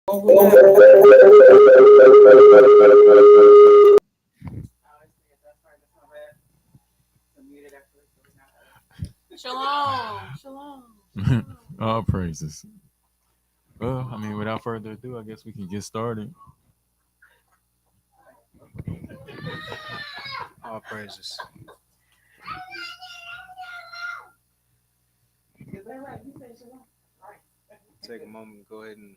Shalom. Shalom. All praises. Well, I mean, without further ado, I guess we can get started. All praises. Take a moment to go ahead and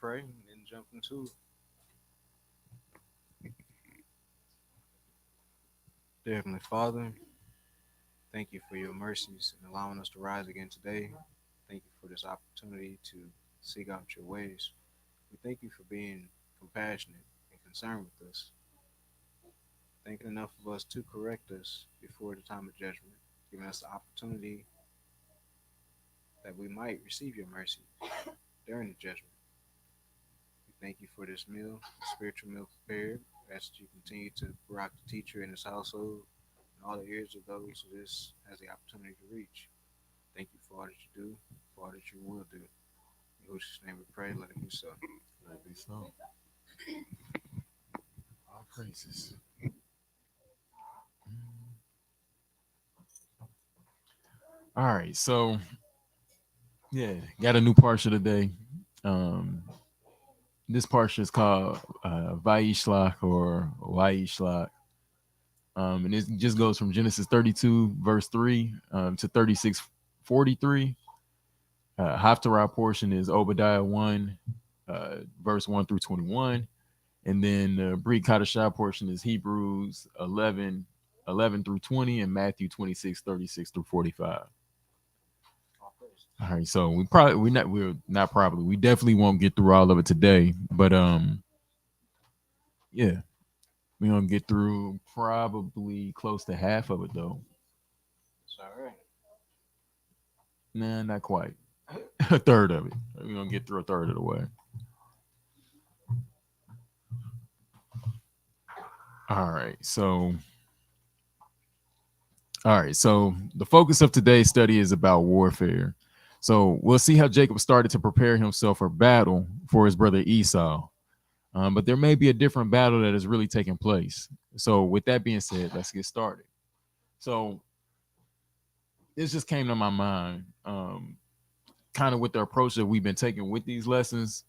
pray and then jump into it. Dear Heavenly Father, thank you for your mercies and allowing us to rise again today. Thank you for this opportunity to seek out your ways. We thank you for being compassionate and concerned with us, thinking enough of us to correct us before the time of judgment, giving us the opportunity that we might receive your mercy during the judgment. We thank you for this meal, the spiritual meal prepared. We ask that you continue to rock the teacher in his household and all the ears of those who this has the opportunity to reach. Thank you for all that you do, for all that you will do. In Yahushua's name we pray, let it be so. Let it be so. All praises. All right, so yeah, got a new Parsha today. This Parsha is called Vayishlach or Vayishlach. And it just goes from Genesis 32, verse 3 to 36:43. Haftarah portion is Obadiah 1, verse 1 through 21. And then the Brit Kadashah portion is Hebrews 11 through 20, and Matthew 26, 36 through 45. All right, so we definitely won't get through all of it today, but yeah, we're gonna get through probably close to half of it though. It's all right. Nah, not quite. A third of it. We're gonna get through a third of the way. All right, so the focus of today's study is about warfare. So we'll see how Jacob started to prepare himself for battle for his brother Esau. But there may be a different battle that is really taking place. So with that being said, let's get started. So this just came to my mind, kind of with the approach that we've been taking with these lessons.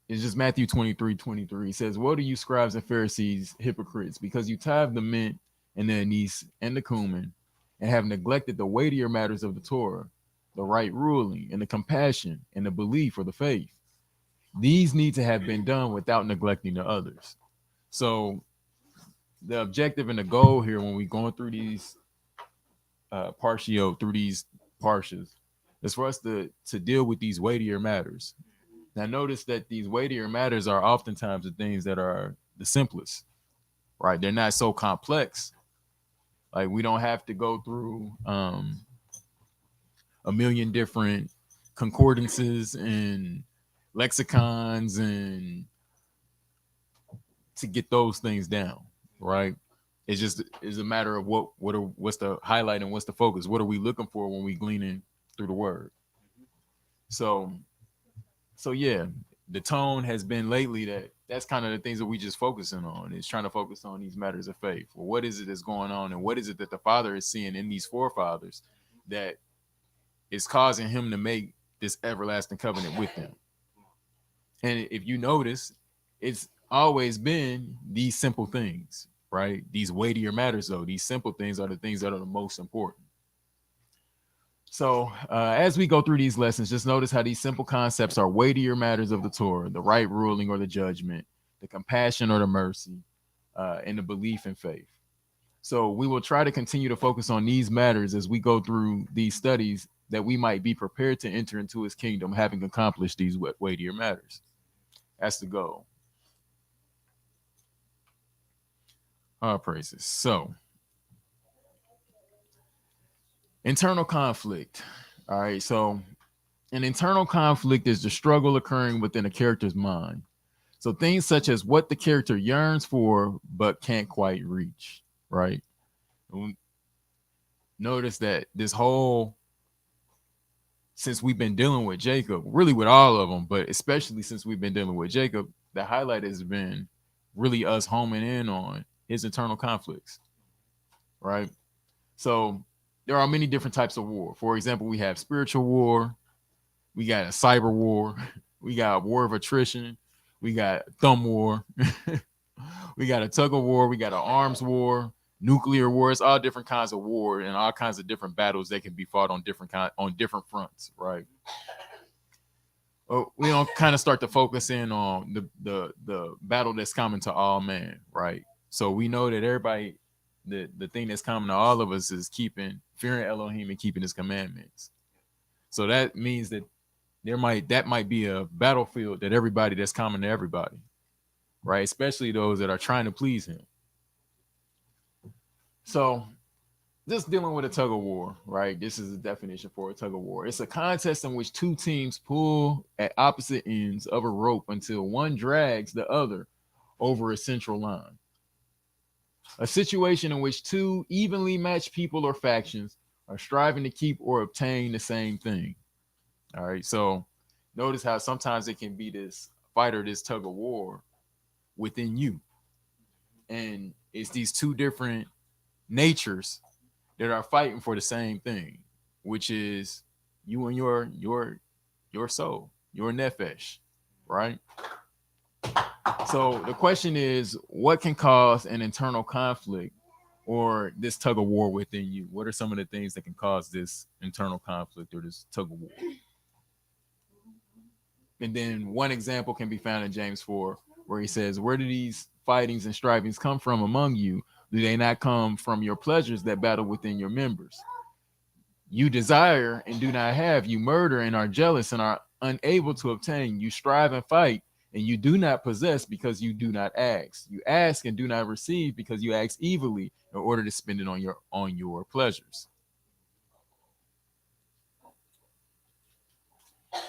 It's just Matthew 23:23. It says, "Woe to you, scribes and Pharisees, hypocrites, because you tithe the mint and the anise and the cumin, and have neglected the weightier matters of the Torah, the right ruling, and the compassion, and the belief or the faith. These need to have been done without neglecting the others." So the objective and the goal here when we're going through these through these parshas, is for us to deal with these weightier matters. Now, notice that these weightier matters are oftentimes the things that are the simplest, right? They're not so complex. Like we don't have to go through a million different concordances and lexicons and to get those things down, right? It's a matter of what's the highlight and what's the focus. What are we looking for when we gleaning through the word? So yeah, the tone has been lately that's kind of the things that we just focusing on, is trying to focus on these matters of faith. Well, what is it that's going on, and what is it that the Father is seeing in these forefathers that is causing him to make this everlasting covenant with them? And if you notice, it's always been these simple things, right? These weightier matters, though, these simple things are the things that are the most important. So as we go through these lessons, just notice how these simple concepts are weightier matters of the Torah, the right ruling or the judgment, the compassion or the mercy, and the belief and faith. So we will try to continue to focus on these matters as we go through these studies, that we might be prepared to enter into his kingdom, having accomplished these weightier matters. That's the goal. All praises. So, internal conflict. All right. So, an internal conflict is the struggle occurring within a character's mind. So, things such as what the character yearns for but can't quite reach, right? Notice that this whole since we've been dealing with Jacob, really with all of them, but especially since we've been dealing with Jacob, the highlight has been really us homing in on his internal conflicts, right? So there are many different types of war. For example, we have spiritual war, we got a cyber war, we got a war of attrition, we got thumb war, we got a tug of war, we got an arms war, nuclear war. It's all different kinds of war and all kinds of different battles that can be fought on different fronts, right? Well, we don't kind of start to focus in on the battle that's common to all man, right? So we know that everybody, the thing that's common to all of us is keeping fearing Elohim and keeping his commandments. So that means that that might be a battlefield that everybody that's common to everybody, right? Especially those that are trying to please him. So just dealing with a tug of war, right? This is a definition for a tug of war. It's a contest in which two teams pull at opposite ends of a rope until one drags the other over a central line. A situation in which two evenly matched people or factions are striving to keep or obtain the same thing. All right. So notice how sometimes it can be this fight or this tug of war within you. And it's these two different natures that are fighting for the same thing, which is you and your soul, your nefesh, right? So the question is, what can cause an internal conflict or this tug of war within you? What are some of the things that can cause this internal conflict or this tug of war? And then one example can be found in James 4, where he says, where do these fightings and strivings come from among you? Do they not come from your pleasures that battle within your members? You desire and do not have. You murder and are jealous and are unable to obtain. You strive and fight, and you do not possess because you do not ask. You ask and do not receive because you ask evilly in order to spend it on your pleasures.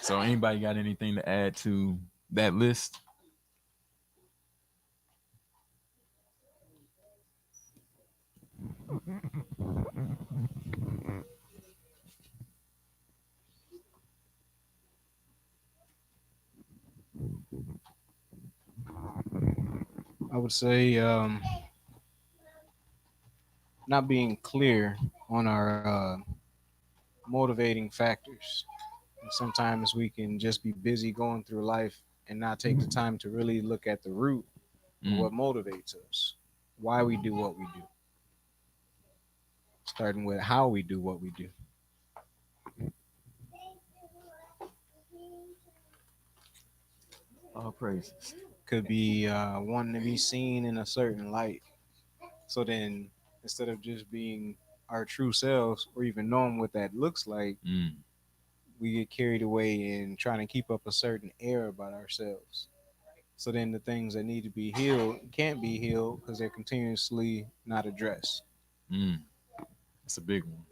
So anybody got anything to add to that list? I would say not being clear on our motivating factors. And sometimes we can just be busy going through life and not take the time to really look at the root of what motivates us, why we do what we do, starting with how we do what we do. All praises. Could be wanting to be seen in a certain light. So then, instead of just being our true selves or even knowing what that looks like, we get carried away in trying to keep up a certain air about ourselves. So then the things that need to be healed can't be healed because they're continuously not addressed. That's a big one.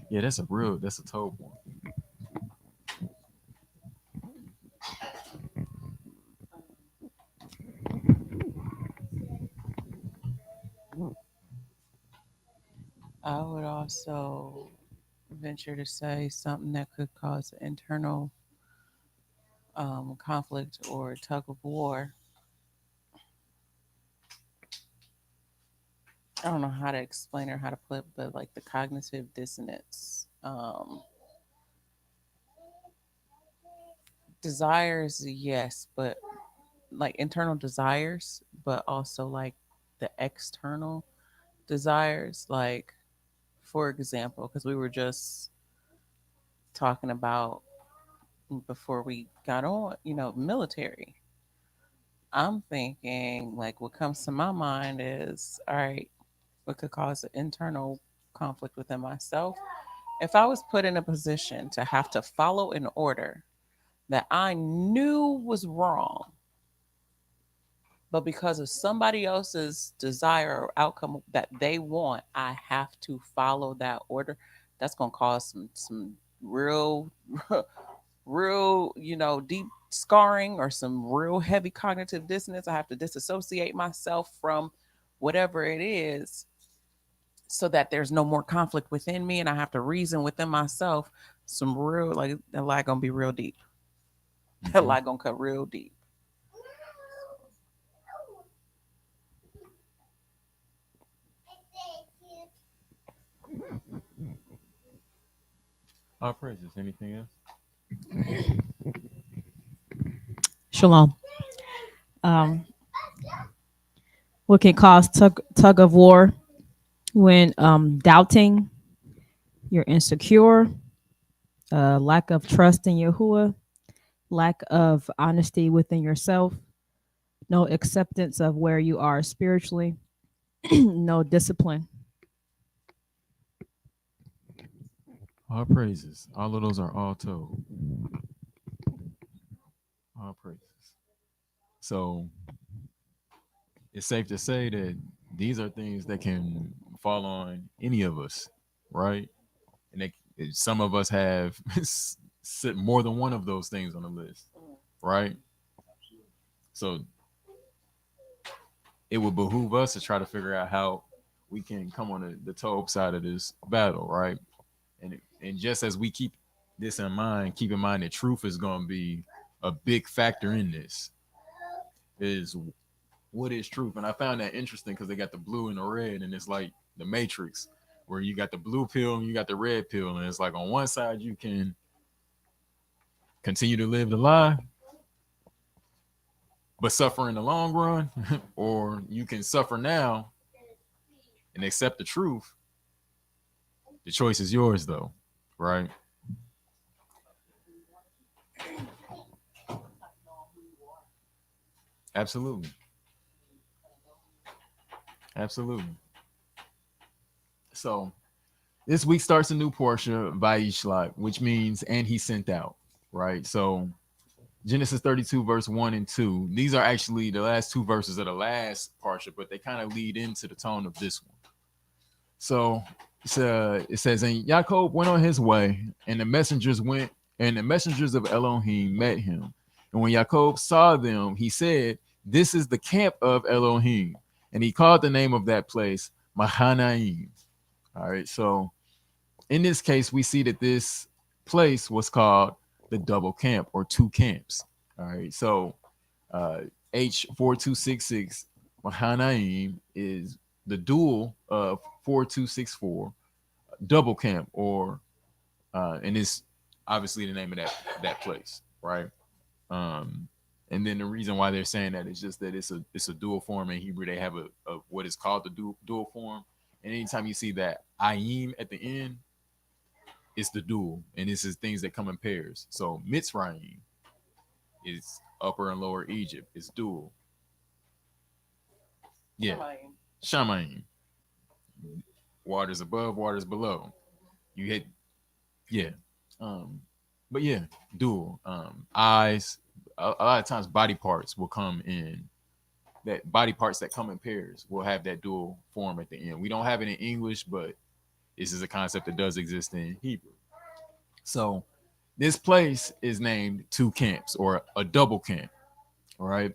Yeah, that's a tough one. I would also venture to say something that could cause internal conflict or tug of war. I don't know how to explain or how to put, but like the cognitive dissonance. Desires, yes, but like internal desires, but also like the external desires. Like, for example, because we were just talking about before we got on, military. I'm thinking like what comes to my mind is all right, what could cause an internal conflict within myself. If I was put in a position to have to follow an order that I knew was wrong, but because of somebody else's desire or outcome that they want, I have to follow that order. That's gonna cause some real real deep scarring or some real heavy cognitive dissonance. I have to disassociate myself from whatever it is so that there's no more conflict within me, and I have to reason within myself some real, like, that lie gonna be real deep. That Mm-hmm. lie gonna cut real deep. All praises. Anything else? Shalom. Um, what can cause tug of war when doubting, you're insecure, lack of trust in Yahuwah, lack of honesty within yourself, no acceptance of where you are spiritually, no discipline. All praises. All of those are all told. All praises. So it's safe to say that these are things that can fall on any of us, right? And some of us have more than one of those things on the list, right? So it would behoove us to try to figure out how we can come on the Tob side of this battle, right? And just as we keep this in mind, keep in mind that truth is going to be a big factor in this. Is what is truth? And I found that interesting because they got the blue and the red, and it's like the Matrix, where you got the blue pill and you got the red pill, and it's like on one side you can continue to live the lie, but suffer in the long run, or you can suffer now and accept the truth. The choice is yours, though, right? Absolutely, absolutely. So this week starts a new Parsha Vayishlach, which means and he sent out, right? So Genesis 32, verse 1 and 2. These are actually the last two verses of the last Parsha, but they kind of lead into the tone of this one. So it says, and Yaakov went on his way, and the messengers went, and the messengers of Elohim met him. And when Yaakov saw them, he said, this is the camp of Elohim. And he called the name of that place Mahanaim. All right. So in this case, we see that this place was called the double camp or two camps. All right. So H4266 Mahanaim is the dual of 4264 double camp, or and it's obviously the name of that place, right? Um, and then the reason why they're saying that is just that it's a dual form in Hebrew. They have a what is called the dual form, and anytime you see that ayim at the end, it's the dual, and this is things that come in pairs. So Mitzrayim is upper and lower Egypt. It's dual. Yeah. Shamayim. Waters above, waters below. You hit, yeah. Um, but yeah, dual. Eyes. A lot of times, body parts will come in. That body parts that come in pairs will have that dual form at the end. We don't have it in English, but this is a concept that does exist in Hebrew. So this place is named two camps or a double camp. All right.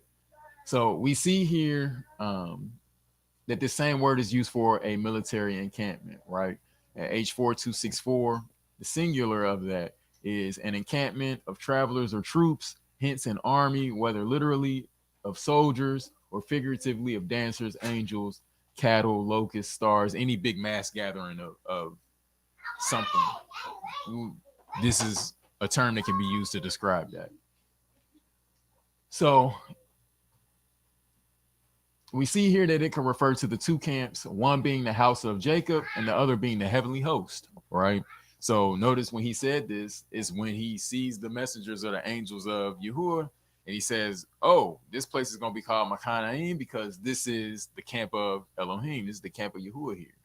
So we see here that the same word is used for a military encampment, right? At H4264, the singular of that is an encampment of travelers or troops, hence an army, whether literally of soldiers or figuratively of dancers, angels, cattle, locusts, stars, any big mass gathering of something. This is a term that can be used to describe that. So we see here that it can refer to the two camps, one being the house of Jacob and the other being the heavenly host, right? So notice when he said this is when he sees the messengers or the angels of Yahuwah, and he says, oh, this place is going to be called Makanaim because this is the camp of Elohim. This is the camp of Yahuwah here.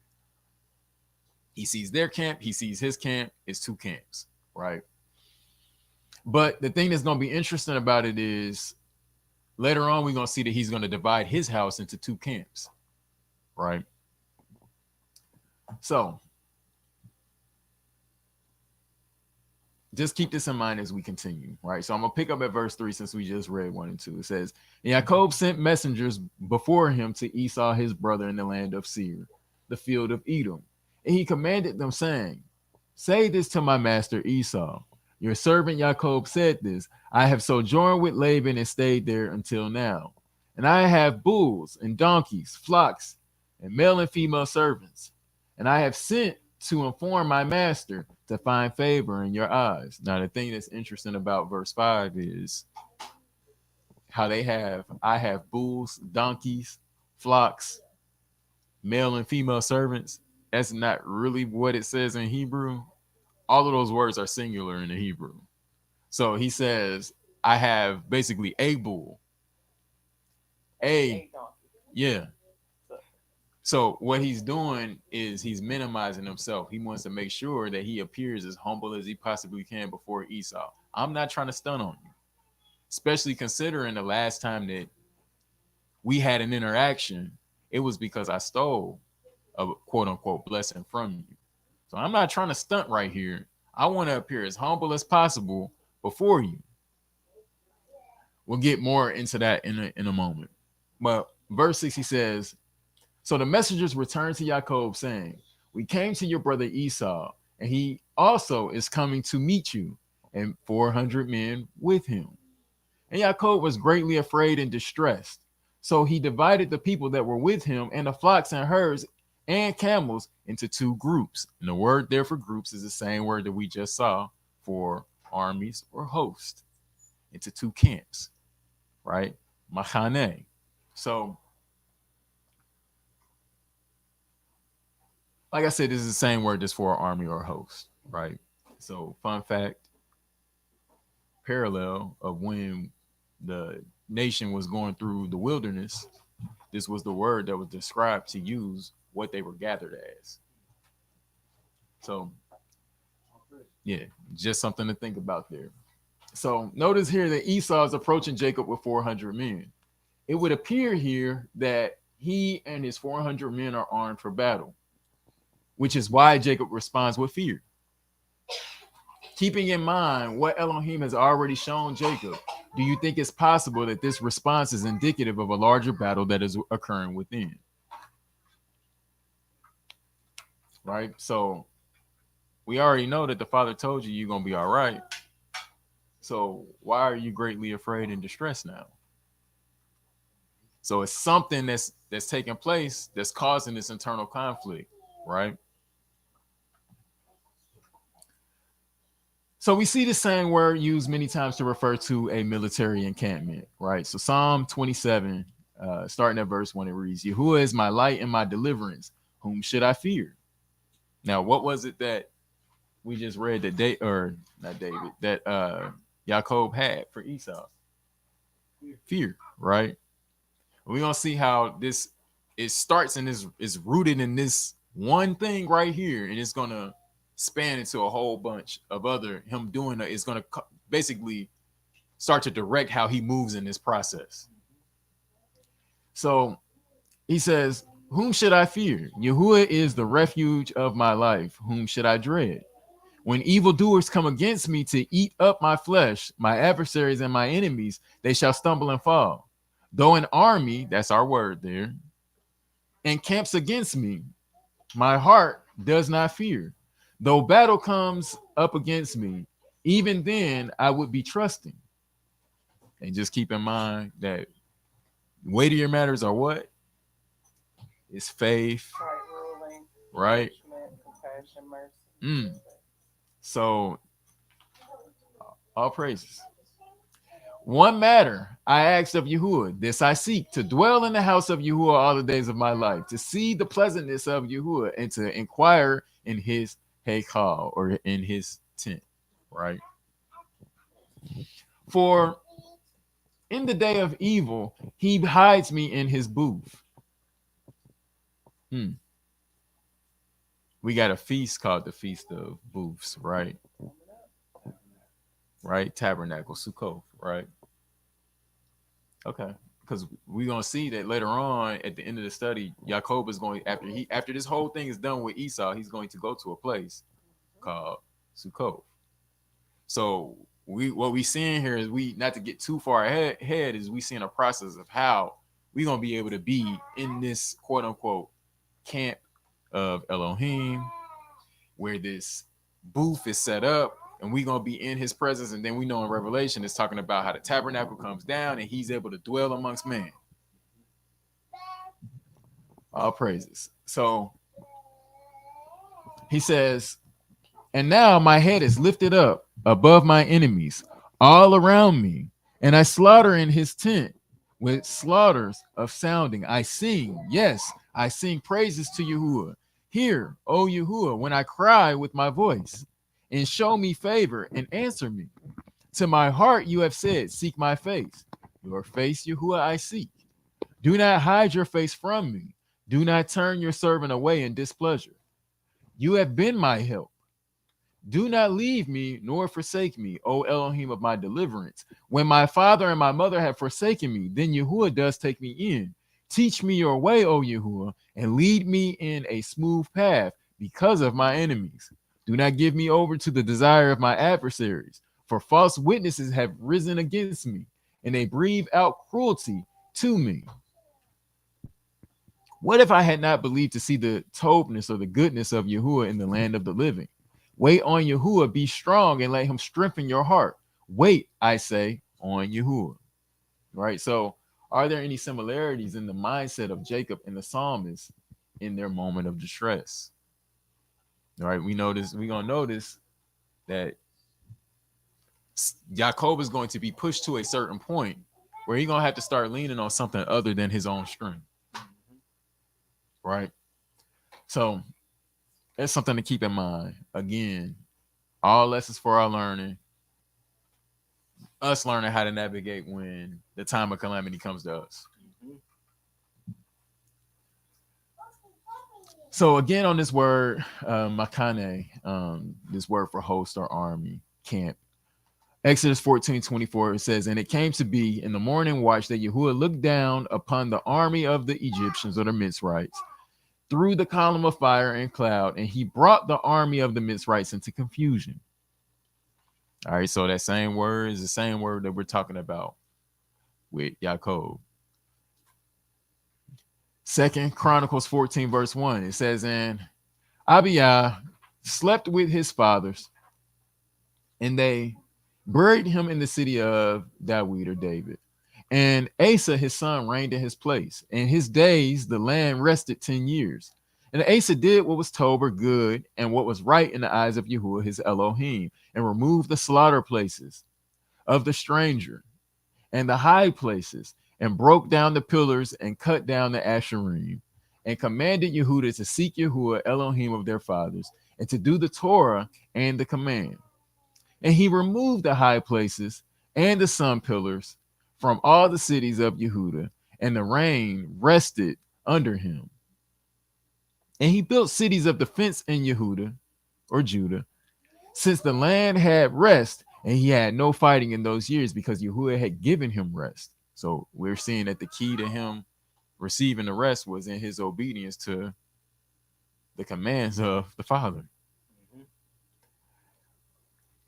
He sees their camp. He sees his camp. It's two camps, right? But the thing that's going to be interesting about it is later on, we're going to see that he's going to divide his house into two camps, right? So just keep this in mind as we continue, right? So I'm gonna pick up at verse 3 since we just read 1 and 2. It says, and Jacob sent messengers before him to Esau his brother in the land of Seir, the field of Edom. And he commanded them, saying, say this to my master Esau. Your servant Jacob said this, I have sojourned with Laban and stayed there until now. And I have bulls and donkeys, flocks, and male and female servants. And I have sent to inform my master to find favor in your eyes. Now, the thing that's interesting about verse 5 is how I have bulls, donkeys, flocks, male and female servants. That's not really what it says in Hebrew. All of those words are singular in the Hebrew. So he says, I have basically a bull, a, yeah. So what he's doing is he's minimizing himself. He wants to make sure that he appears as humble as he possibly can before Esau. I'm not trying to stun on you, especially considering the last time that we had an interaction, it was because I stole a quote unquote blessing from you. So I'm not trying to stunt right here. I want to appear as humble as possible before you. We'll get more into that in a moment. But verse 6, he says, so the messengers returned to Jacob, saying, we came to your brother Esau, and he also is coming to meet you, and 400 men with him. And Jacob was greatly afraid and distressed. So he divided the people that were with him and the flocks and herds and camels into two groups. And the word there for groups is the same word that we just saw for armies or host, into two camps, right? Machane. So, like I said, this is the same word just for army or host, right? So, fun fact, parallel of when the nation was going through the wilderness, this was the word that was described to use what they were gathered as. So, yeah, just something to think about there. So, notice here that Esau is approaching Jacob with 400 men. It would appear here that he and his 400 men are armed for battle, which is why Jacob responds with fear. Keeping in mind what Elohim has already shown Jacob, do you think it's possible that this response is indicative of a larger battle that is occurring within? Right? So we already know that the Father told you you're going to be all right. So why are you greatly afraid and distressed now? So it's something that's taking place that's causing this internal conflict, right? So we see the same word used many times to refer to a military encampment, right? So Psalm 27, starting at verse 1, it reads, Yahuwah is my light and my deliverance. Whom should I fear? Now, what was it that we just read that Jacob had for Esau? Fear, right? We're gonna see how this it starts and is rooted in this one thing right here, and it's gonna span into a whole bunch of other him doing it. It's gonna basically start to direct how he moves in this process. So he says, whom should I fear? Yahuwah is the refuge of my life. Whom should I dread? When evildoers come against me to eat up my flesh, my adversaries and my enemies, they shall stumble and fall. Though an army, that's our word there, encamps against me, my heart does not fear. Though battle comes up against me, even then I would be trusting. And just keep in mind that weightier matters are what? It's faith, right? Compassion, mercy. So, all praises. One matter I asked of Yahuwah, this I seek, to dwell in the house of Yahuwah all the days of my life, to see the pleasantness of Yahuwah, and to inquire in his Hekal, or in his tent, right? For in the day of evil, he hides me in his booth. We got a feast called the Feast of Booths, right? Right? Tabernacle, Sukkot, right? Okay. Because we're gonna see that later on at the end of the study, Jacob is going after this whole thing is done with Esau, he's going to go to a place called Sukkot. So we what we seeing here is we not to get too far ahead is we seeing a process of how we gonna be able to be in this quote unquote camp of Elohim where this booth is set up and we gonna be in his presence, and then we know in Revelation it's talking about how the tabernacle comes down and he's able to dwell amongst men. All praises. So he says, and now my head is lifted up above my enemies all around me, and I slaughter in his tent with slaughters of sounding. I sing, yes, I sing praises to Yahuwah. Hear, O Yahuwah, when I cry with my voice, and show me favor and answer me. To my heart you have said, seek my face. Your face, Yahuwah, I seek. Do not hide your face from me. Do not turn your servant away in displeasure. You have been my help. Do not leave me nor forsake me, O Elohim of my deliverance. When my father and my mother have forsaken me, then Yahuwah does take me in. Teach me your way, O Yahuwah, and lead me in a smooth path because of my enemies. Do not give me over to the desire of my adversaries, for false witnesses have risen against me, and they breathe out cruelty to me. What if I had not believed to see the tobeness or the goodness of Yahuwah in the land of the living? Wait on Yahuwah, be strong, and let him strengthen your heart. Wait, I say, on Yahuwah. Right? So, are there any similarities in the mindset of Jacob and the psalmist in their moment of distress? All right, we're gonna notice that Jacob is going to be pushed to a certain point where he's gonna have to start leaning on something other than his own strength. Right? So that's something to keep in mind. Again, all lessons for our learning, us learning how to navigate when the time of calamity comes to us. So again, on this word, makane, this word for host or army, camp. Exodus 14:24, it says, and it came to be in the morning watch that Yahuwah looked down upon the army of the Egyptians or the Mitzrites through the column of fire and cloud, and he brought the army of the Mitzrites into confusion. All right, so that same word is the same word that we're talking about with Yaakov. Second Chronicles 14, verse 1, it says, and Abiyah slept with his fathers, and they buried him in the city of David or David. And Asa, his son, reigned in his place. In his days, the land rested 10 years. And Asa did what was Tober good and what was right in the eyes of Yahuwah, his Elohim, and removed the slaughter places of the stranger and the high places, and broke down the pillars and cut down the Asherim, and commanded Yehudah to seek Yahuwah, Elohim of their fathers, and to do the Torah and the command. And he removed the high places and the sun pillars from all the cities of Yehudah, and the rain rested under him. And he built cities of defense in Yehudah or Judah, since the land had rest, and he had no fighting in those years because Yahuwah had given him rest. So we're seeing that the key to him receiving the rest was in his obedience to the commands of the Father.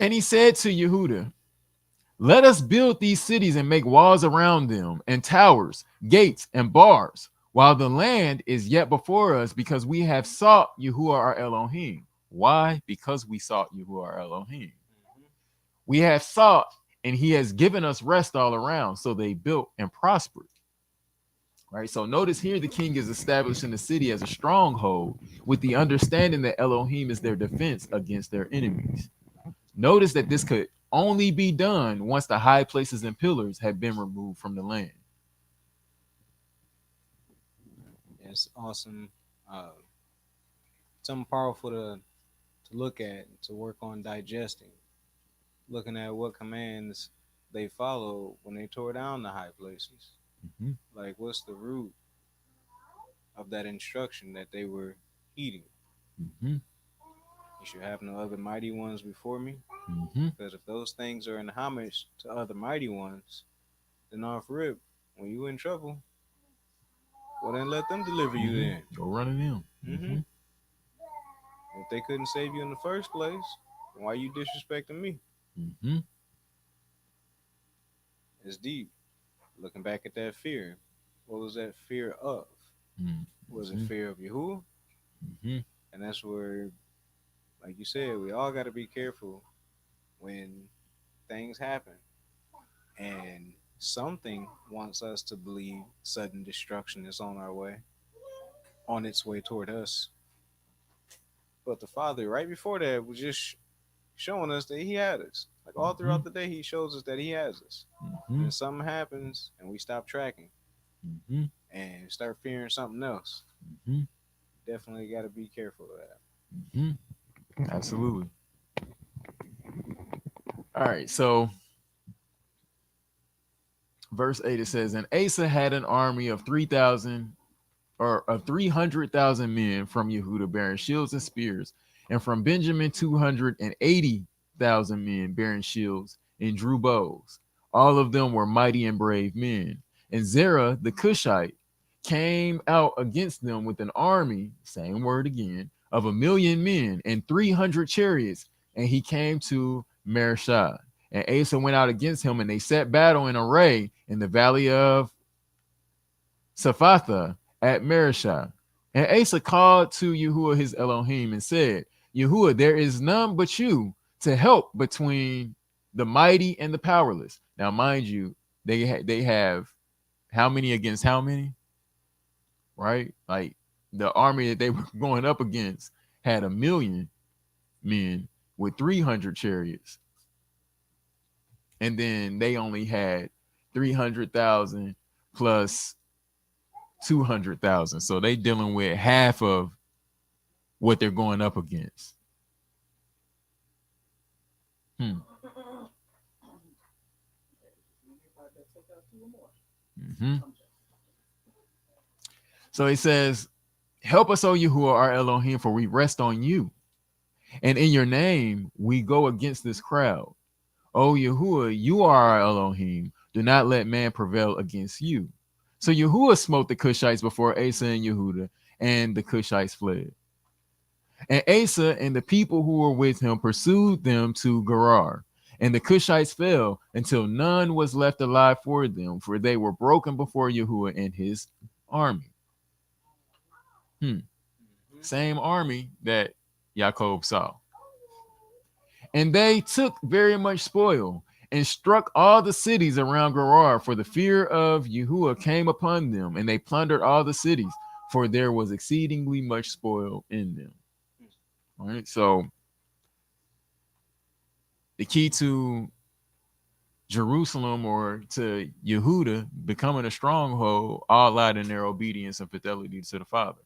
And he said to Yehudah, let us build these cities and make walls around them, and towers, gates, and bars, while the land is yet before us, because we have sought Yahuwah our Elohim. Why? Because we sought Yahuwah our Elohim. We have sought, and he has given us rest all around. So they built and prospered. Right. So notice here the king is establishing the city as a stronghold with the understanding that Elohim is their defense against their enemies. Notice that this could only be done once the high places and pillars have been removed from the land. It's awesome. Something powerful to look at, to work on digesting, looking at what commands they followed when they tore down the high places. Mm-hmm. Like, what's the root of that instruction that they were heeding? Mm-hmm. You should have no other mighty ones before me. Mm-hmm. Because if those things are in homage to other mighty ones, then off rip, when you in trouble, well then let them deliver you then. Go running in. Mm-hmm. If they couldn't save you in the first place, then why you disrespecting me? Mm-hmm. It's deep. Looking back at that fear, what was that fear of? Was it Mm-hmm. fear of Yahuwah? Mm-hmm. And that's where, like you said, we all got to be careful when things happen. And something wants us to believe sudden destruction is on our way, on its way toward us. But the Father, right before that, was just showing us that He had us. Like all Mm-hmm. throughout the day, He shows us that He has us. And Mm-hmm. then something happens and we stop tracking Mm-hmm. and start fearing something else. Mm-hmm. Definitely got to be careful of that. Mm-hmm. Absolutely. All right. So verse 8 it says, and Asa had an army of 3,000 or of 300,000 men from Yehuda bearing shields and spears, and from Benjamin 280,000 men bearing shields and drew bows. All of them were mighty and brave men. And Zerah the Cushite came out against them with an army, same word again, of 1,000,000 men and 300 chariots. And he came to Mareshah. And Asa went out against him, and they set battle in array in the valley of Saphatha at Mareshah. And Asa called to Yahuwah his Elohim and said, Yahuwah, there is none but you to help between the mighty and the powerless. Now, mind you, they have how many against how many, right? Like the army that they were going up against had 1,000,000 men with 300 chariots, and then they only had 300,000 plus 200,000. So they dealing with half of what they're going up against. Hmm. Mm-hmm. So he says, help us, O Yahuwah, our Elohim, for we rest on you. And in your name, we go against this crowd. O Yahuwah, you are our Elohim. Do not let man prevail against you. So Yahuwah smote the Cushites before Asa and Yehuda, and the Cushites fled. And Asa and the people who were with him pursued them to Gerar. And the Cushites fell until none was left alive for them, for they were broken before Yahuwah and his army. Same army that Jacob saw. And they took very much spoil and struck all the cities around Gerar, for the fear of Yahuwah came upon them, and they plundered all the cities, for there was exceedingly much spoil in them. All right, so the key to Jerusalem or to Yehuda becoming a stronghold all lied in their obedience and fidelity to the Father.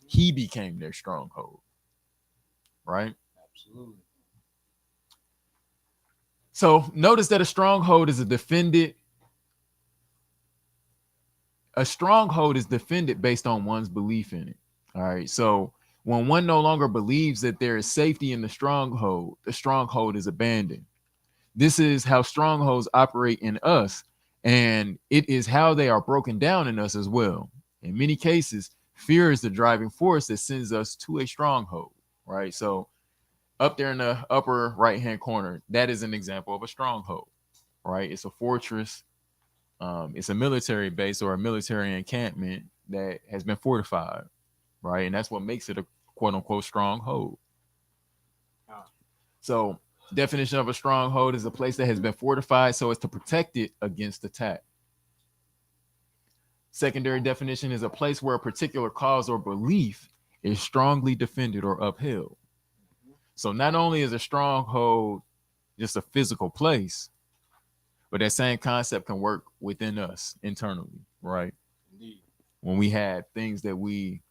He became their stronghold, right? Absolutely. So notice that a stronghold is a stronghold is defended based on one's belief in it. All right. So when one no longer believes that there is safety in the stronghold is abandoned. This is how strongholds operate in us, and it is how they are broken down in us as well. In many cases, fear is the driving force that sends us to a stronghold, right? So up there in the upper right hand corner, that is an example of a stronghold, right? It's a fortress. It's a military base or a military encampment that has been fortified, right? And that's what makes it a quote unquote stronghold. So, definition of a stronghold is a place that has been fortified so as to protect it against attack. Secondary definition is a place where a particular cause or belief is strongly defended or upheld. So, not only is a stronghold just a physical place, but that same concept can work within us internally, right? Indeed. When we have things that we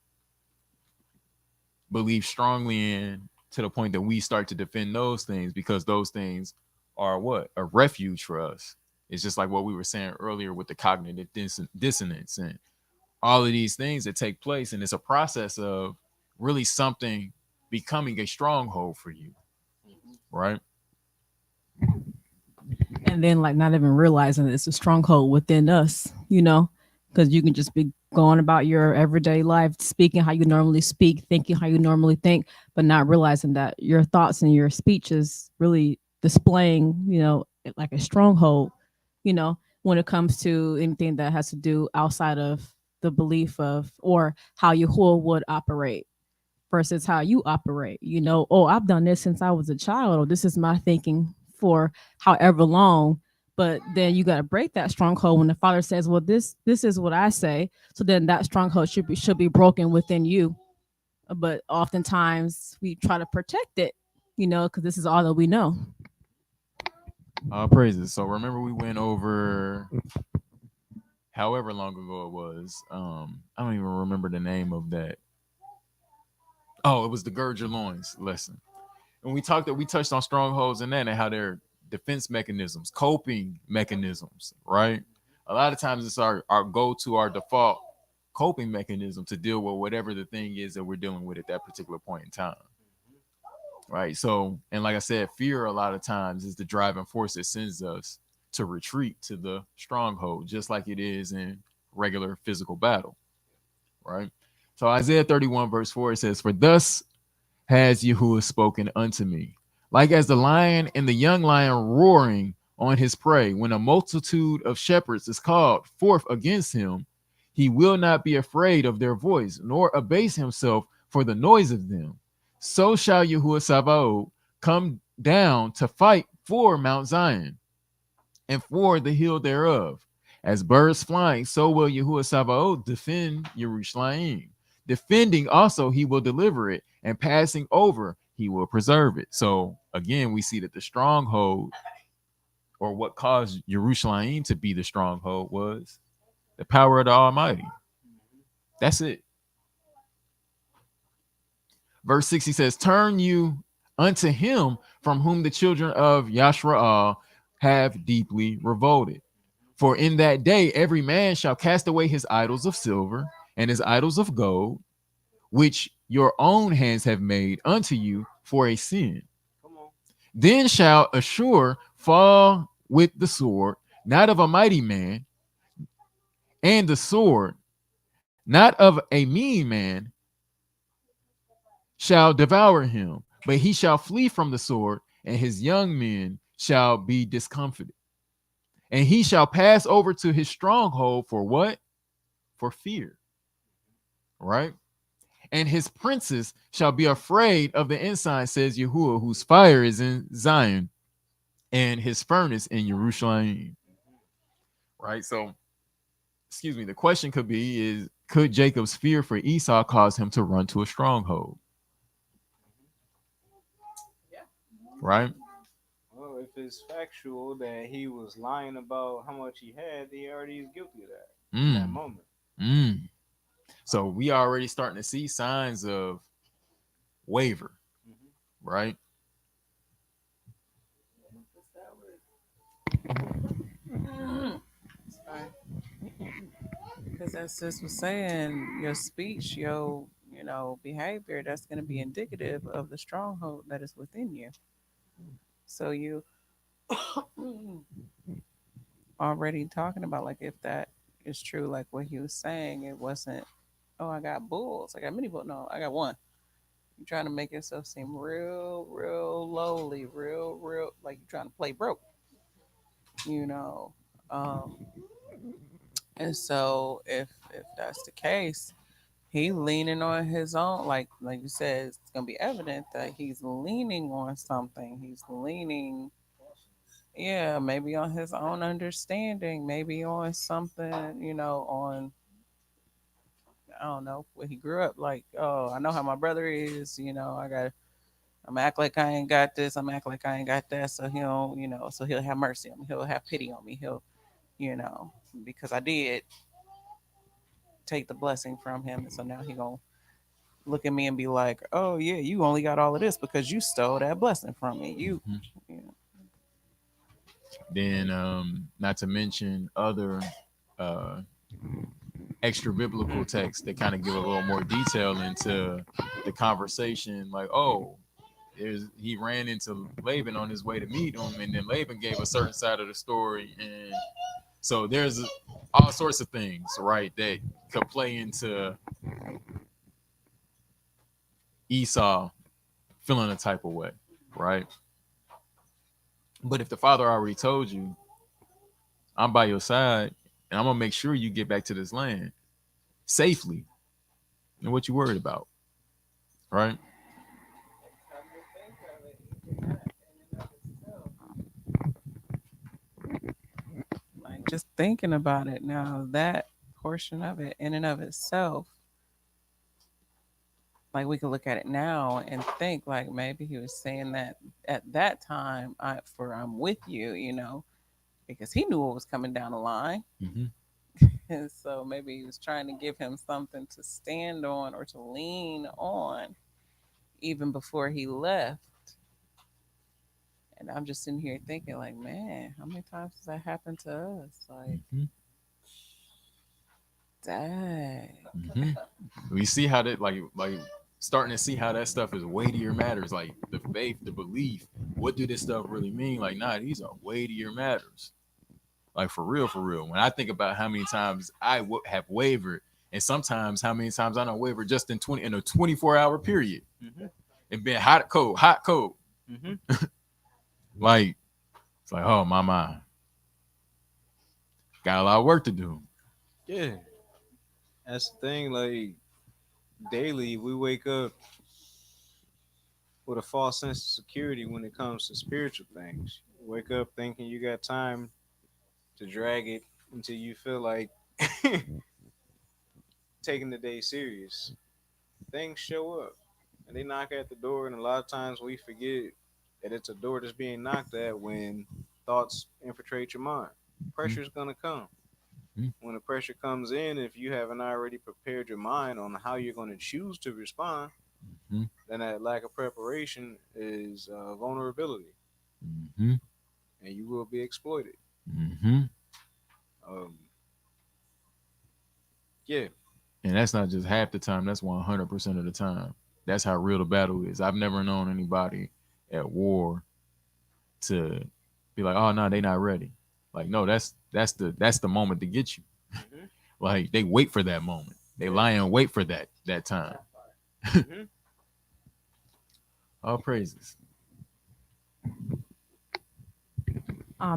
believe strongly in to the point that we start to defend those things because those things are what? A refuge for us. It's just like what we were saying earlier with the cognitive dissonance and all of these things that take place. And it's a process of really something becoming a stronghold for you, right? And then like not even realizing it's a stronghold within us, because you can just be going about your everyday life, speaking how you normally speak, thinking how you normally think, but not realizing that your thoughts and your speech is really displaying, like a stronghold, when it comes to anything that has to do outside of the belief of or how Yahuwah would operate versus how you operate. Oh, I've done this since I was a child, or this is my thinking for however long. But then you got to break that stronghold when the Father says, "Well, this is what I say." So then that stronghold should be broken within you. But oftentimes we try to protect it, because this is all that we know. All praises. So remember we went over however long ago it was. I don't even remember the name of that. Oh, it was the gird your loins lesson. And we touched on strongholds and that and how they're defense mechanisms, coping mechanisms, right? A lot of times it's our go-to, our default coping mechanism to deal with whatever the thing is that we're dealing with at that particular point in time. Right. So, and like I said, fear a lot of times is the driving force that sends us to retreat to the stronghold, just like it is in regular physical battle. Right. So Isaiah 31, verse 4, it says, "For thus has Yahuwah spoken unto me, like as the lion and the young lion roaring on his prey, when a multitude of shepherds is called forth against him, he will not be afraid of their voice, nor abase himself for the noise of them. So shall Yahuwah Sabaoth come down to fight for Mount Zion and for the hill thereof. As birds flying, so will Yahuwah Sabaoth defend Jerusalem. Defending also, he will deliver it, and passing over, he will preserve it." So again, we see that the stronghold, or what caused Jerusalem to be the stronghold, was the power of the Almighty. That's it. Verse 6, he says, "Turn you unto him from whom the children of Yashra'al have deeply revolted. For in that day every man shall cast away his idols of silver and his idols of gold, which your own hands have made unto you for a sin. Come on. Then shall Ashur fall with the sword, not of a mighty man, and the sword, not of a mean man, shall devour him, but he shall flee from the sword, and his young men shall be discomfited. And he shall pass over to his stronghold for what? For fear." Right? "And his princes shall be afraid of the ensign, says Yahuwah, whose fire is in Zion and his furnace in Jerusalem." Right? So, excuse me, the question could be is, could Jacob's fear for Esau cause him to run to a stronghold? Right? Well, if it's factual that he was lying about how much he had, he already is guilty of that in that Mm, moment. mm. So we already starting to see signs of waver, Mm-hmm. right? Because as sis was saying, your speech, your behavior, that's going to be indicative of the stronghold that is within you. So you already talking about like if that is true, like what he was saying, it wasn't. Oh, I got bulls. I got many bulls. No, I got one. You're trying to make yourself seem real, real lowly, real, like you're trying to play broke, you know. Um, and so if that's the case, he leaning on his own, like you said, it's gonna be evident that he's leaning on something. He's leaning, yeah, maybe on his own understanding, maybe on something, on I don't know where he grew up. Like, oh, I know how my brother is. I'm act like I ain't got this. I'm act like I ain't got that. So so he'll have mercy on me. He'll have pity on me. He'll, because I did take the blessing from him, and so now he gonna look at me and be like, "Oh yeah, you only got all of this because you stole that blessing from me." Mhm. You know. Then, not to mention other uh, extra biblical texts that kind of give a little more detail into the conversation. Like, oh, he ran into Laban on his way to meet him, and then Laban gave a certain side of the story, and so there's all sorts of things, right, that could play into Esau feeling a type of way, right? But if the Father already told you, I'm by your side, and I'm gonna make sure you get back to this land safely, and what you worried about, right? Come to think of it, even that in and of itself, like just thinking about it now, that portion of it in and of itself, like we could look at it now and think like maybe he was saying that at that time, I'm with you, because he knew what was coming down the line. Mm-hmm. And so maybe he was trying to give him something to stand on or to lean on even before he left. And I'm just sitting here thinking, like, man, how many times has that happened to us? Like, Mm-hmm. dang. Mm-hmm. We see how that like starting to see how that stuff is weightier matters, like the faith, the belief. What do this stuff really mean? Like, nah, these are weightier matters. Like for real, for real. When I think about how many times have wavered, and sometimes how many times I don't waver just in a 24-hour period, Mm-hmm. and been hot, cold, hot, cold. Mm-hmm. Like it's like, oh my, got a lot of work to do. Yeah, that's the thing. Like daily, we wake up with a false sense of security when it comes to spiritual things. You wake up thinking you got time to drag it until you feel like taking the day serious. Things show up and they knock at the door, and a lot of times we forget that it's a door that's being knocked at when thoughts infiltrate your mind. Mm-hmm. Pressure's gonna come. When the pressure comes in, if you haven't already prepared your mind on how you're going to choose to respond, Mm-hmm. then that lack of preparation is vulnerability, Mm-hmm. and you will be exploited. Mm-hmm. Um, yeah, And that's not just half the time, that's 100% of the time. That's how real the battle is. I've never known anybody at war to be like, oh no, they not ready. Like, no, that's the moment to get you. hmm Like they wait for that moment. They yeah, lie in wait for that time. That part. hmm All praises.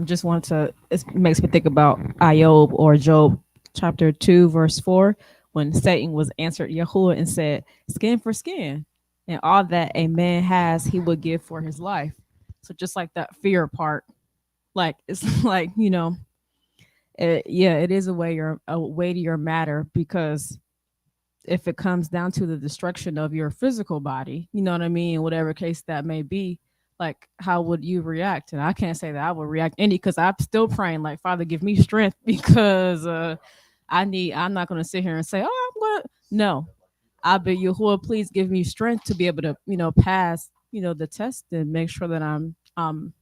Just wanted to, it makes me think about Iob or Job chapter 2 verse 4, when Satan was answered Yahuwah and said, skin for skin, and all that a man has he would give for his life. So just like that fear part, like it's like, yeah, it is a weightier matter, because if it comes down to the destruction of your physical body, you know what I mean, whatever case that may be, like how would you react? And I can't say that I would react any, because I'm still praying like, Father, give me strength because I'm not gonna sit here and say, oh, I'm gonna, no. I beg Yahuwah, please give me strength to be able to, pass, the test, and make sure that I'm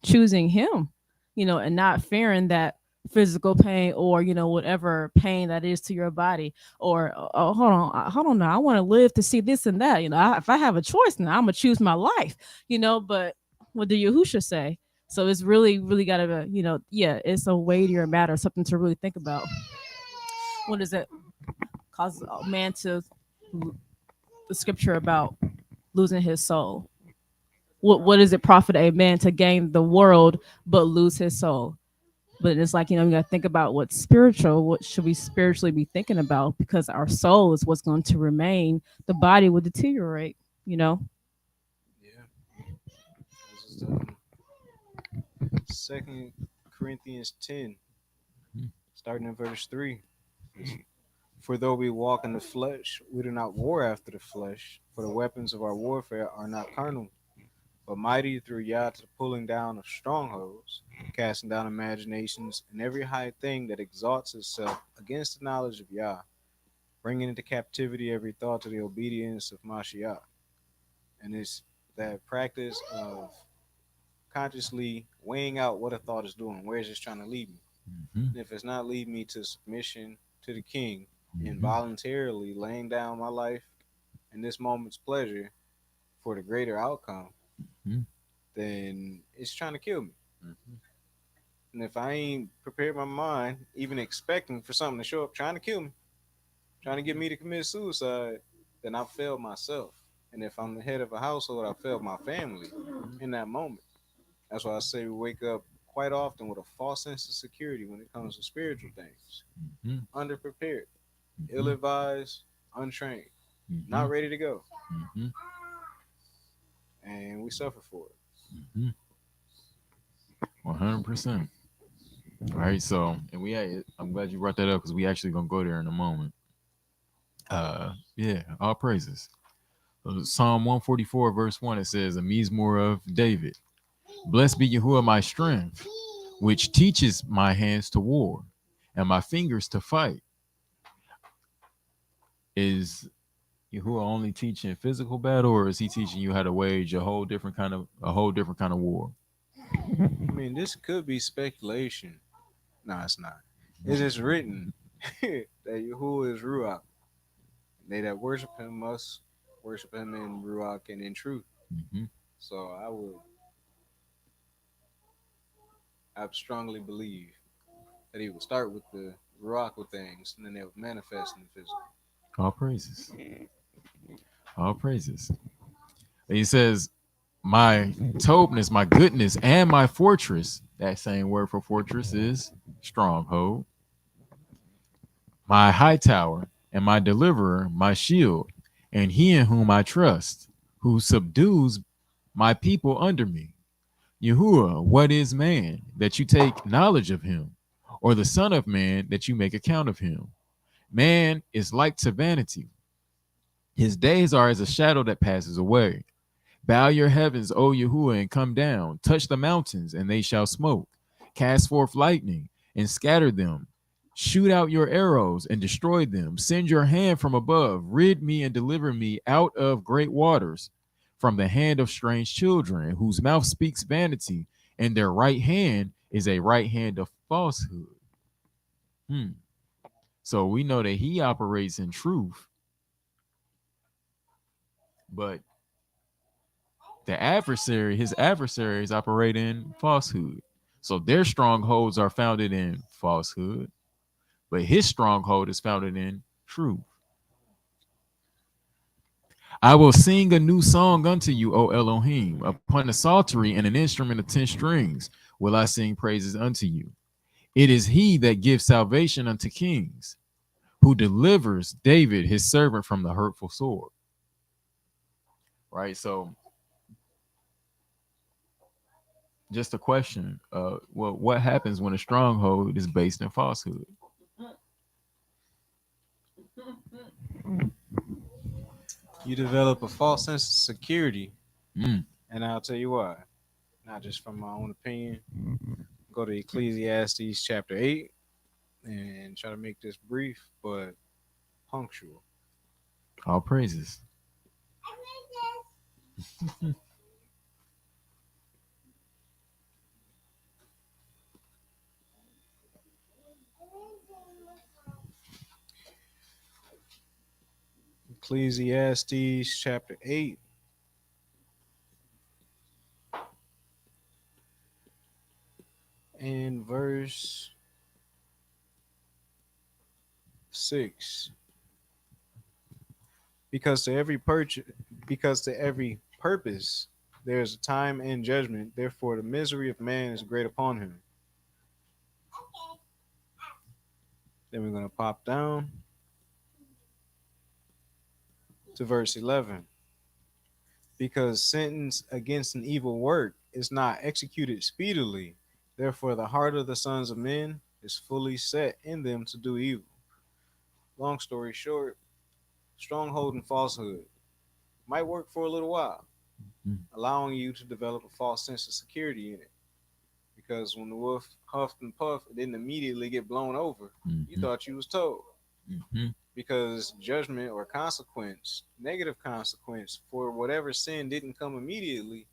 choosing him, and not fearing that physical pain, or whatever pain that is to your body, or oh, hold on now, I want to live to see this and that, if I have a choice now, I'm gonna choose my life, but what do Yahusha say? So it's really gotta be, yeah, it's a weightier matter, something to really think about. What does it cause a man to, the scripture about losing his soul? What does it profit a man to gain the world but lose his soul? But it's like, we got to think about what's spiritual. What should we spiritually be thinking about? Because our soul is what's going to remain. The body will deteriorate, you know? yeah. This is Second Corinthians 10, starting in verse 3. For though we walk in the flesh, we do not war after the flesh. For the weapons of our warfare are not carnal, but mighty through Yah to the pulling down of strongholds, casting down imaginations and every high thing that exalts itself against the knowledge of Yah, bringing into captivity every thought to the obedience of Mashiach. And it's that practice of consciously weighing out what a thought is doing. Where is this trying to lead me? Mm-hmm. And if it's not leading me to submission to the King, Mm-hmm. involuntarily laying down my life and this moment's pleasure for the greater outcome, Mm-hmm. then it's trying to kill me. Mm-hmm. And if I ain't prepared my mind, even expecting for something to show up trying to kill me, trying to get me to commit suicide, then I failed myself. And if I'm the head of a household, I failed my family in that moment. That's why I say we wake up quite often with a false sense of security when it comes to spiritual things. Hmm. Underprepared, ill Hmm. advised, untrained, Hmm. not ready to go, Hmm. and we suffer for it. Hmm. 100%. All right. So, and I'm glad you brought that up because we actually gonna go there in a moment. Yeah. All praises. Psalm 144 verse 1, it says, a Mizmor of David. Blessed be Yahuwah my strength, which teaches my hands to war and my fingers to fight. Is Yahuwah only teaching physical battle, or is he teaching you how to wage a whole different kind of war? I mean, this could be speculation. No, it's not. It is written that Yahuwah is Ruach. They that worship him must worship him in Ruach and in truth. Mm-hmm. So I strongly believe that he would start with the Ruach with things, and then they would manifest in the physical. All praises. All praises. He says, my Tobness, my goodness, and my fortress. That same word for fortress is stronghold. My high tower and my deliverer, my shield, and he in whom I trust, who subdues my people under me. Yahuwah, what is man that you take knowledge of him, or the Son of Man that you make account of him? Man is like to vanity. His days are as a shadow that passes away. Bow your heavens, O Yahuwah, and come down. Touch the mountains, and they shall smoke. Cast forth lightning, and scatter them. Shoot out your arrows, and destroy them. Send your hand from above. Rid me and deliver me out of great waters, from the hand of strange children, whose mouth speaks vanity, and their right hand is a right hand of falsehood. Hmm. So we know that he operates in truth, but his adversaries operate in falsehood. So their strongholds are founded in falsehood, but his stronghold is founded in truth. I will sing a new song unto you, O Elohim. Upon a psaltery and an instrument of 10 strings will I sing praises unto you. It is he that gives salvation unto kings, who delivers David, his servant, from the hurtful sword. Right? So just a question. Well, what happens when a stronghold is based in falsehood? You develop a false sense of security, Mm. and I'll tell you why. Not just from my own opinion. Go to Ecclesiastes chapter 8 and try to make this brief but punctual. All praises. Ecclesiastes chapter 8 and verse 6. Because to every because to every purpose there is a time and judgment, therefore the misery of man is great upon him. Then we're going to pop down to verse 11. Because sentence against an evil work is not executed speedily, therefore the heart of the sons of men is fully set in them to do evil. Long story short, stronghold and falsehood might work for a little while, allowing you to develop a false sense of security in it. Because when the wolf huffed and puffed, it didn't immediately get blown over. You Mm-hmm. thought you was told. Mm-hmm. Because judgment or consequence, negative consequence for whatever sin didn't come immediately,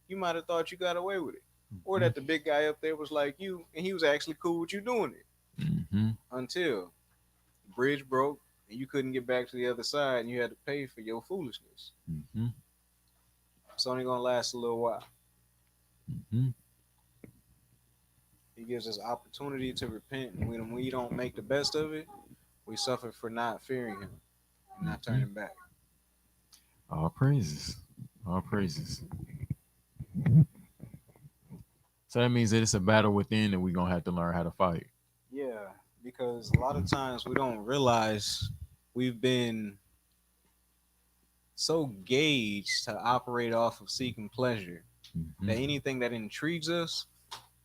you might have thought you got away with it. Or Mm-hmm. that the big guy up there was like you and he was actually cool with you doing it. Mm-hmm. Until the bridge broke and you couldn't get back to the other side and you had to pay for your foolishness. Mm-hmm. It's only gonna last a little while. Mm-hmm. He gives us opportunity to repent, and when we don't make the best of it, we suffer for not fearing him and not Mm-hmm. turning back. All praises. All praises. So that means that it's a battle within that we're gonna have to learn how to fight. Yeah, because a lot of times we don't realize we've been so gauged to operate off of seeking pleasure Mm-hmm. that anything that intrigues us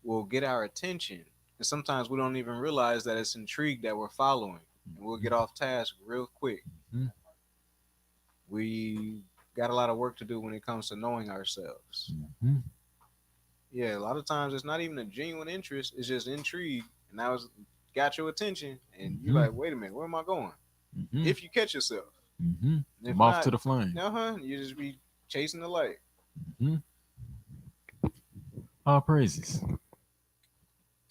will get our attention. And sometimes we don't even realize that it's intrigue that we're following. And we'll get off task real quick. Mm-hmm. We got a lot of work to do when it comes to knowing ourselves. Mm-hmm. Yeah, a lot of times it's not even a genuine interest, it's just intrigue. And now it's got your attention. And you're Mm-hmm. like, wait a minute, where am I going? Mm-hmm. If you catch yourself. Mm-hmm. And The if moth not, to the flame. you just be chasing the light. Mm-hmm. All praises.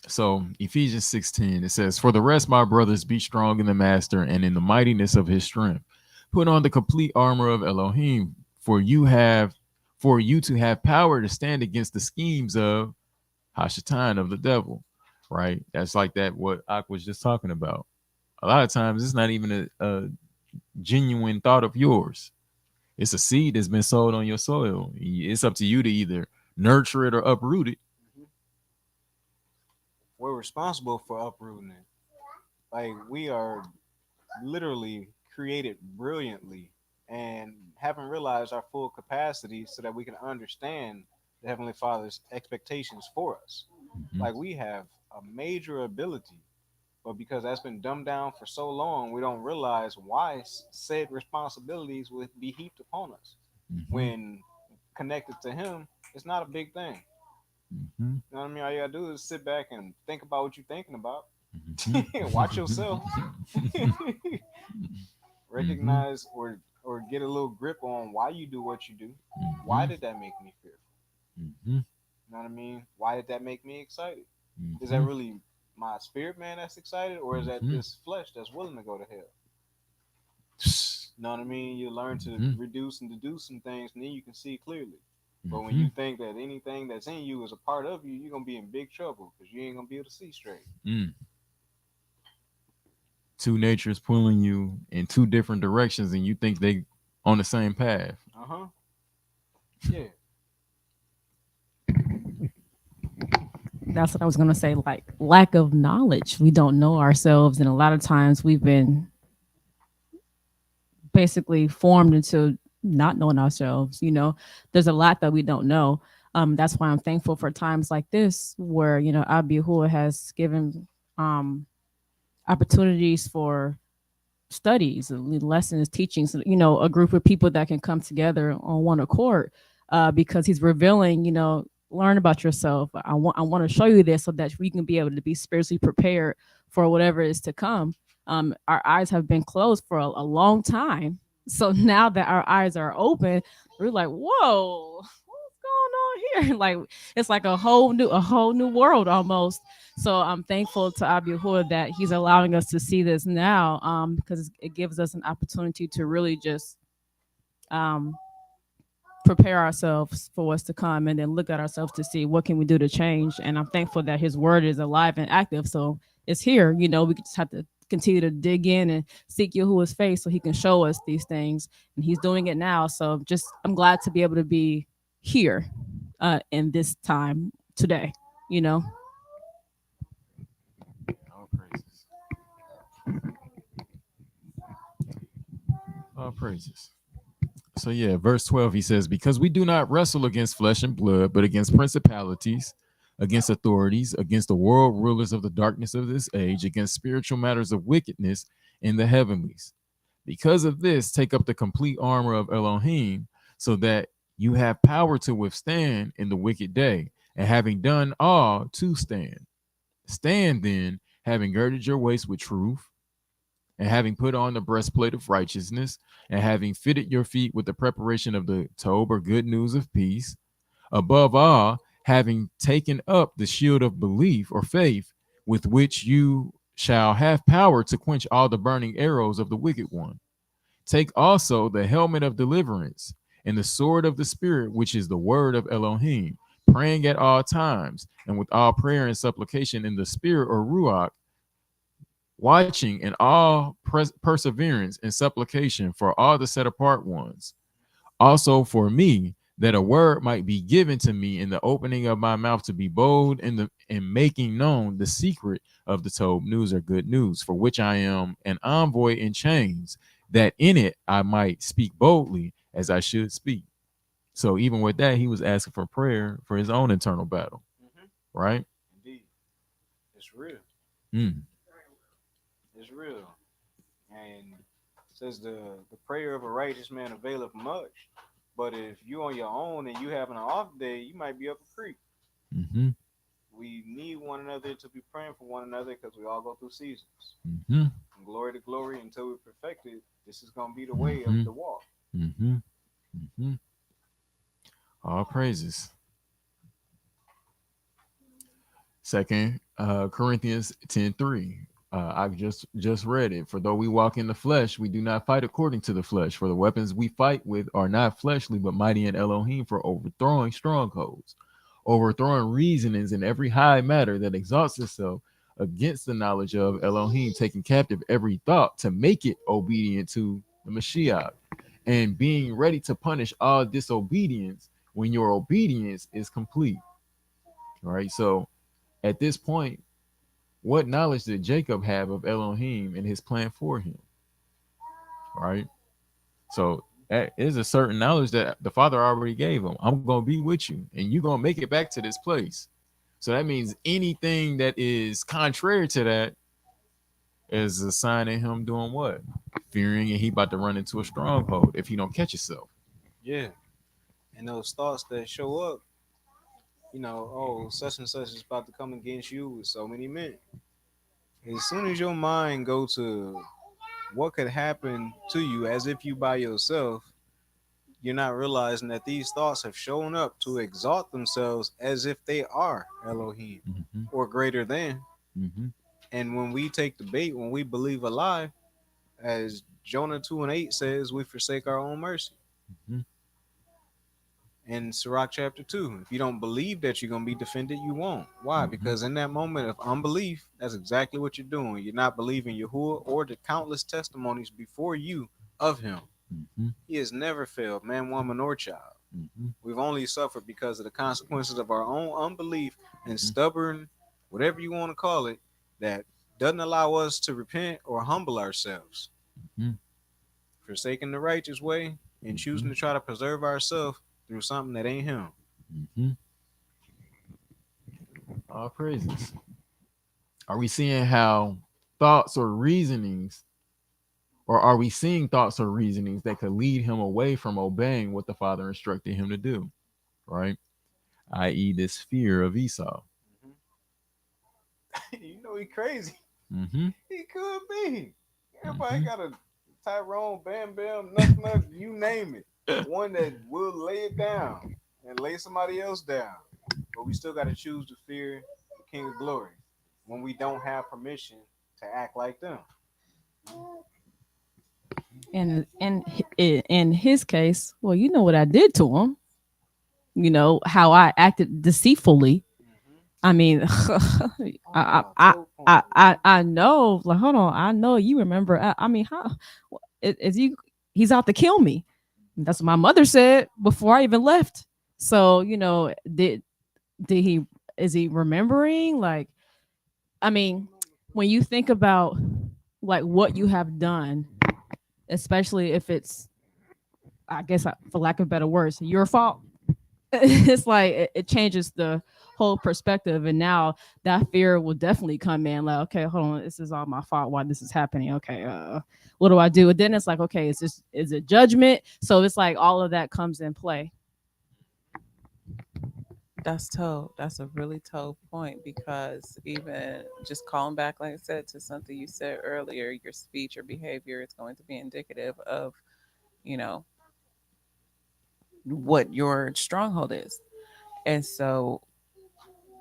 So Ephesians 6:10, it says, "For the rest, my brothers, be strong in the master and in the mightiness of his strength. Put on the complete armor of Elohim, for you to have power to stand against the schemes of Hashatan, of the devil." Right? That's like that what Ak was just talking about. A lot of times it's not even a genuine thought of yours. It's a seed that's been sowed on your soil. It's up to you to either nurture it or uproot it. Mhm. We're responsible for uprooting it. Like we are literally created brilliantly and haven't realized our full capacity so that we can understand the Heavenly Father's expectations for us. Mhm. Like we have a major ability, but because that's been dumbed down for so long, we don't realize why said responsibilities would be heaped upon us. Mhm. When connected to Him, it's not a big thing. Mhm. You know what I mean? All you gotta do is sit back and think about what you're thinking about. Mhm. Watch yourself. Mhm. Recognize or get a little grip on why you do what you do. Why Mhm. did that make me fearful? Mhm. You know what I mean? Why did that make me excited? Is that Mhm. really my spirit man that's excited, or is that Mhm. this flesh that's willing to go to hell? You know what I mean? You learn to Mhm. reduce and deduce some things, and then you can see clearly. But when you Mhm. think that anything that's in you is a part of you, you're gonna be in big trouble because you ain't gonna be able to see straight. Mm. Two natures pulling you in two different directions, and you think they on the same path. Uh huh. Yeah. That's what I was gonna say. Like lack of knowledge. We don't know ourselves, and a lot of times we've been basically formed into not knowing ourselves. There's a lot that we don't know. That's why I'm thankful for times like this where Abihua has given um opportunities for studies, lessons, teachings, a group of people that can come together on one accord, because he's revealing, learn about yourself. I want to show you this so that we can be able to be spiritually prepared for whatever is to come. Our eyes have been closed for a long time. So now that our eyes are open, we're like, whoa, what's going on here? Like it's like a whole new world almost. So I'm thankful to Abihur that he's allowing us to see this now, because it gives us an opportunity to really just um, prepare ourselves for what's to come, and then look at ourselves to see what can we do to change. And I'm thankful that his word is alive and active. So it's here. We just have to continue to dig in and seek Yahuwah's face so he can show us these things. And he's doing it now. So just I'm glad to be able to be here in this time today, you know. All praises. All praises. So yeah, verse 12 he says, "Because we do not wrestle against flesh and blood, but against principalities, against authorities, against the world rulers of the darkness of this age, against spiritual matters of wickedness in the heavenlies. Because of this, take up the complete armor of Elohim, so that you have power to withstand in the wicked day, and having done all, to stand. Stand then, having girded your waist with truth, and having put on the breastplate of righteousness, and having fitted your feet with the preparation of the Tob, or good news of peace. Above all, having taken up the shield of belief or faith, with which you shall have power to quench all the burning arrows of the wicked one. Take also the helmet of deliverance and the sword of the Spirit, which is the word of Elohim, praying at all times and with all prayer and supplication in the Spirit or Ruach, watching in all perseverance and supplication for all the set apart ones, also for me, that a word might be given to me in the opening of my mouth to be bold in making known the secret of the told news or good news, for which I am an envoy in chains, that in it I might speak boldly as I should speak. So even with that, he was asking for prayer for his own internal battle, Hmm. right? Indeed, it's real. Mm. It's real. And it says the prayer of a righteous man availeth much. But if you on your own and you having an off day, you might be up a creek. Mm-hmm. We need one another to be praying for one another because we all go through seasons. Mm-hmm. From glory to glory until we're perfected, this is gonna be the way of Mm-hmm. the walk. Mm-hmm. Mm-hmm. All praises. Second Corinthians 10:3. I've just read it. For though we walk in the flesh, we do not fight according to the flesh. For the weapons we fight with are not fleshly, but mighty in Elohim for overthrowing strongholds, overthrowing reasonings in every high matter that exalts itself against the knowledge of Elohim, taking captive every thought to make it obedient to the Mashiach, and being ready to punish all disobedience when your obedience is complete. All right. So at this point, what knowledge did Jacob have of Elohim and his plan for him? Right. So that is a certain knowledge that the father already gave him. I'm gonna be with you, and you're gonna make it back to this place. So that means anything that is contrary to that is a sign of him doing what? Fearing, and he about to run into a stronghold if he don't catch himself. Yeah. And those thoughts that show up, oh, such and such is about to come against you with so many men. As soon as your mind go to what could happen to you as if you by yourself, you're not realizing that these thoughts have shown up to exalt themselves as if they are Elohim Mm-hmm. or greater than. Mm-hmm. And when we take the bait, when we believe a lie, as Jonah 2 and 8 says, we forsake our own mercy. Mm-hmm. In Sirach chapter 2, if you don't believe that you're going to be defended, you won't. Why? Mm-hmm. Because in that moment of unbelief, that's exactly what you're doing. You're not believing Yahuwah or the countless testimonies before you of him. Mm-hmm. He has never failed, man, woman, or child. Mm-hmm. We've only suffered because of the consequences of our own unbelief and Mm-hmm. stubborn, whatever you want to call it, that doesn't allow us to repent or humble ourselves, Mm-hmm. forsaking the righteous way and choosing Mm-hmm. to try to preserve ourselves through something that ain't him. Mm-hmm. All praises. Are we seeing how thoughts or reasonings, or are we seeing thoughts or reasonings that could lead him away from obeying what the Father instructed him to do? Right? I.e., this fear of Esau. He crazy. Mm-hmm. He could be. Everybody Mm-hmm. got a Tyrone, Bam Bam, Nuck Nuck, you name it. One that will lay it down and lay somebody else down. But we still got to choose to fear the King of Glory when we don't have permission to act like them. And in his case, well, you know what I did to him. You know how I acted deceitfully. Mm-hmm. I mean, I, Ah, I, good point. I know. Like, hold on, I know you remember. I mean, how is he? He's out to kill me. That's what my mother said before I even left. So did he? Is he remembering? Like, I mean, when you think about like what you have done, especially if it's, I guess, for lack of better words, your fault. It's like it changes the whole perspective, and now that fear will definitely come in. Like, okay, hold on, this is all my fault. Why this is happening? Okay, what do I do? And then it's like, okay, is it judgment? So it's like all of that comes in play. That's toe. That's a really toe point because even just calling back, like I said, to something you said earlier, your speech or behavior is going to be indicative of, you know, what your stronghold is. And so,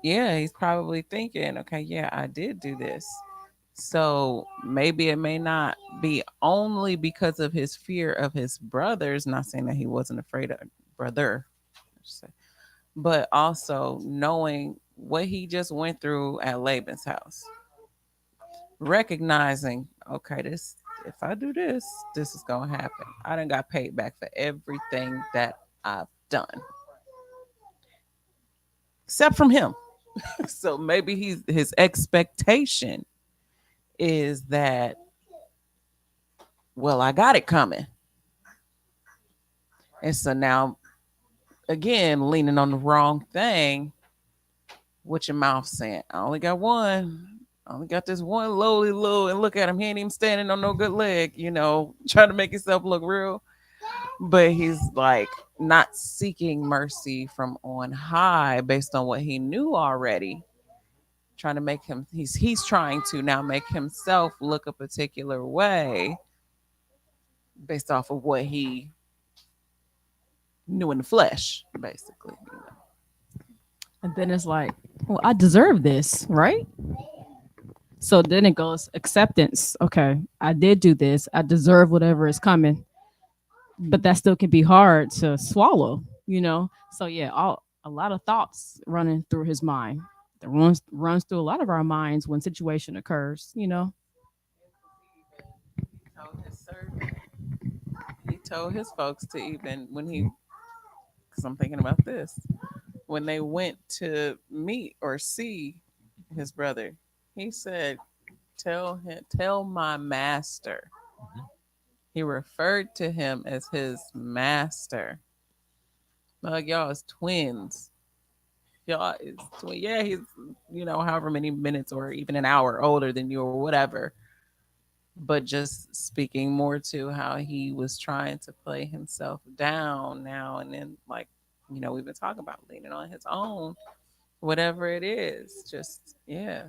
yeah, he's probably thinking, okay, yeah, I did do this. So maybe it may not be only because of his fear of his brothers, not saying that he wasn't afraid of brother, but also knowing what he just went through at Laban's house, recognizing, okay, this, if I do this, this is gonna happen. I done got paid back for everything that I've done, except from him. So maybe his expectation is that, well, I got it coming. And so now, again, leaning on the wrong thing, what your mouth saying? I only got one. I only got this one lowly low, and look at him. He ain't even standing on no good leg, trying to make himself look real. But he's like not seeking mercy from on high based on what he knew already. Trying to make him he's trying to now make himself look a particular way based off of what he knew in the flesh, basically. And then it's like, well, I deserve this, right? So then it goes acceptance. Okay, I did do this. I deserve whatever is coming, but that still can be hard to swallow. So yeah, a lot of thoughts running through his mind. That runs through a lot of our minds when situation occurs. He told his servant, he told his folks to even when he, because I'm thinking about this, when they went to meet or see his brother, he said, tell my master. Mhm. He referred to him as his master. Like y'all is twins. Y'all is twin. Yeah, he's however many minutes or even an hour older than you or whatever. But just speaking more to how he was trying to play himself down now and then, like we've been talking about leaning on his own, whatever it is. Just yeah,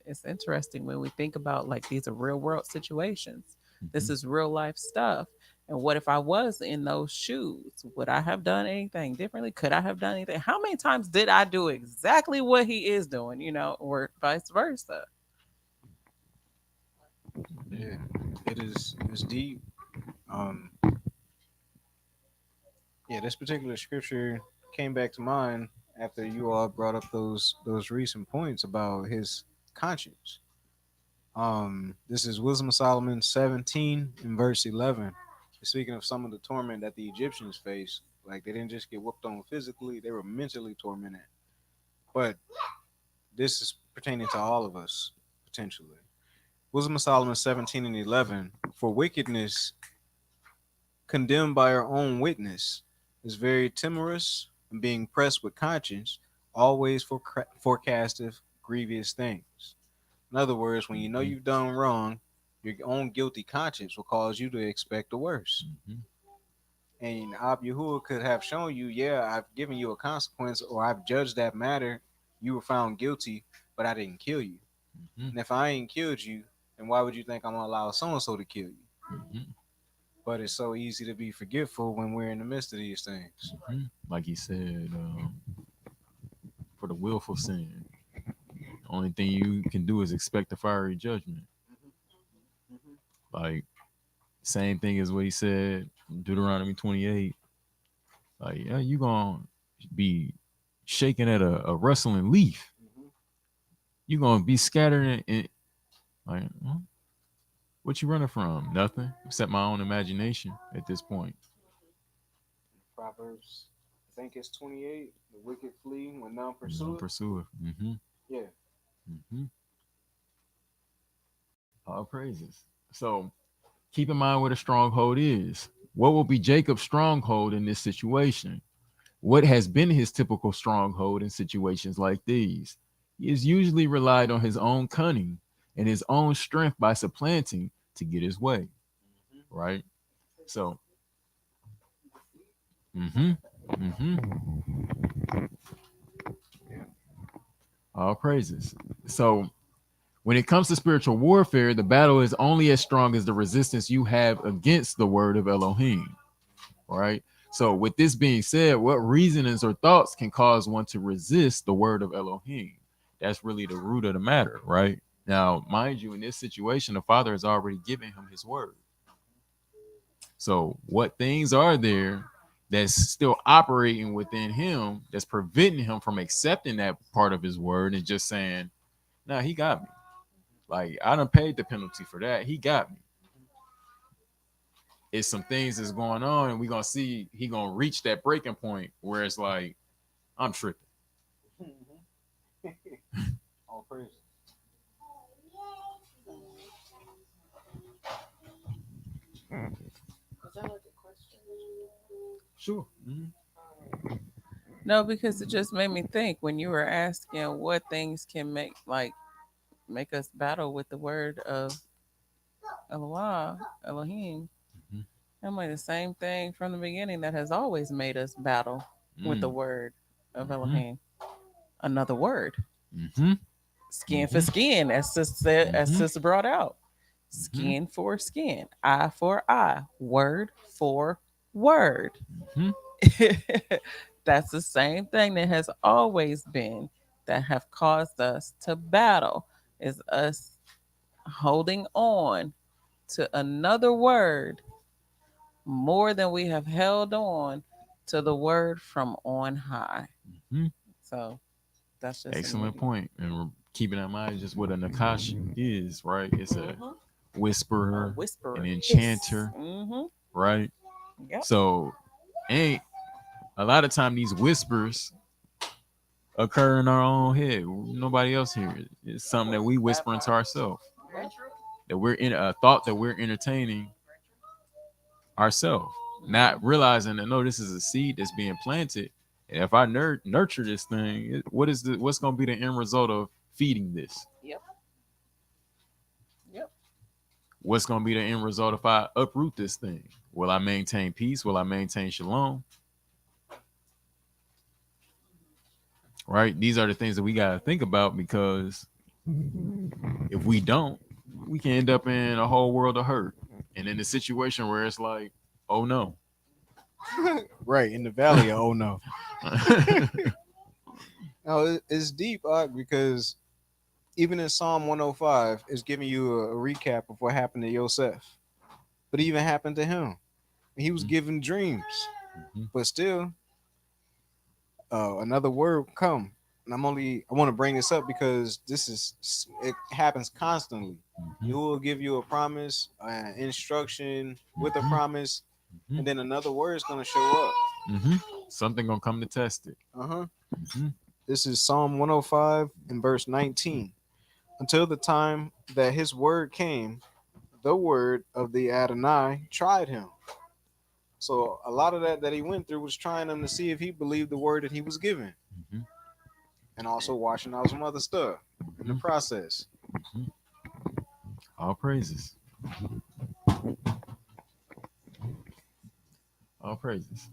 it's interesting when we think about like these are real world situations. This Mhm. is real life stuff. And what if I was in those shoes? Would I have done anything differently? Could I have done anything? How many times did I do exactly what he is doing, or vice versa? Yeah, it's deep. Um, yeah, this particular scripture came back to mind after you all brought up those recent points about his conscience. This is Wisdom of Solomon 17 and verse 11. It's speaking of some of the torment that the Egyptians faced. Like they didn't just get whooped on physically; they were mentally tormented. But this is pertaining to all of us potentially. Wisdom of Solomon 17 and 11. For wickedness condemned by our own witness is very timorous, and being pressed with conscience always forecasteth grievous things. In other words, when you know Mhm. you've done wrong, your own guilty conscience will cause you to expect the worst. Mhm. And Ab Yahuwah could have shown you, yeah, I've given you a consequence or I've judged that matter. You were found guilty, but I didn't kill you. Mhm. And if I ain't killed you, then why would you think I'm gonna allow so and so to kill you? Mhm. But it's so easy to be forgetful when we're in the midst of these things. Mhm. Like he said, for the willful sin, the only thing you can do is expect a fiery judgment. Like same thing as what he said in Deuteronomy 28. Like, yeah, you gonna be shaking at a rustling leaf. You gonna be scattered in like, what you running from? Nothing except my own imagination at this point. Proverbs, I think it's 28. The wicked flee when none Non pursueth. pursuer. Mm-hmm. Yeah. Mm-hmm. All praises. So keep in mind what a stronghold is. What will be Jacob's stronghold in this situation? What has been his typical stronghold in situations like these? He has usually relied on his own cunning and his own strength by supplanting to get his way, right? So, mm-hmm, mm-hmm, all praises. So, when it comes to spiritual warfare, the battle is only as strong as the resistance you have against the word of Elohim, right? So, with this being said, what reasonings or thoughts can cause one to resist the word of Elohim? That's really the root of the matter, right? Now, mind you, in this situation, the Father has already given him his word. So, what things are there that's still operating within him that's preventing him from accepting that part of his word and just saying, nah, he got me. Like, I done paid the penalty for that. He got me. it's some things that's going on, and we're gonna see he gonna reach that breaking point where it's like, I'm tripping. All praise. Sure. No, because it just made me think when you were asking what things can make us battle with the word of Eloah, Elohim. Mhm. I'm like the same thing from the beginning that has always made us battle with the Mm. word of Mhm. Elohim. Another word, Mhm. skin for Mhm. skin, as sis said, as Mhm. sis brought out. Mhm. Skin for skin, eye for eye, word for word. Mhm. That's the same thing that has always been that have caused us to battle is us holding on to another word more than we have held on to the word from on high. Mhm. So that's just Excellent immediate. point. And we're keeping in mind just what a Nakash is, right? It's a Mm-hmm. A whisperer, an whisperer. Hiss. enchanter, Mm-hmm. right? Yep. So, ain't a lot of time these whispers occur in our own head. Nobody else hears it. It's something that we whisper into ourselves. Yep. That we're in a thought that we're entertaining ourselves, not realizing that no, this is a seed that's being planted. And if I nurture this thing, what's going to be the end result of feeding this? Yep. Yep. What's going to be the end result if I uproot this thing? Will I maintain peace? Will I maintain shalom? Right? These are the things that we got to think about, because if we don't, we can end up in a whole world of hurt and in a situation where it's like, oh no. Right in the valley of oh no. No, it's deep, because even in Psalm 105, it's giving you a recap of what happened to Yosef. But it even happened to him. He was given dreams, Mhm, but still, another word come. And I want to bring this up because it happens constantly. mhm, You will give you a promise, instruction with a mhm, promise, mhm, and then another word is gonna show up. mhm. Something gonna come to test it. Uh huh. Mhm, This is Psalm 105 and verse 19. Until the time that his word came, the word of the Adonai tried him. So a lot of that he went through was trying him to see if he believed the word that he was given, mhm, and also washing out some other stuff in the mhm, process. mhm. All praises. All praises.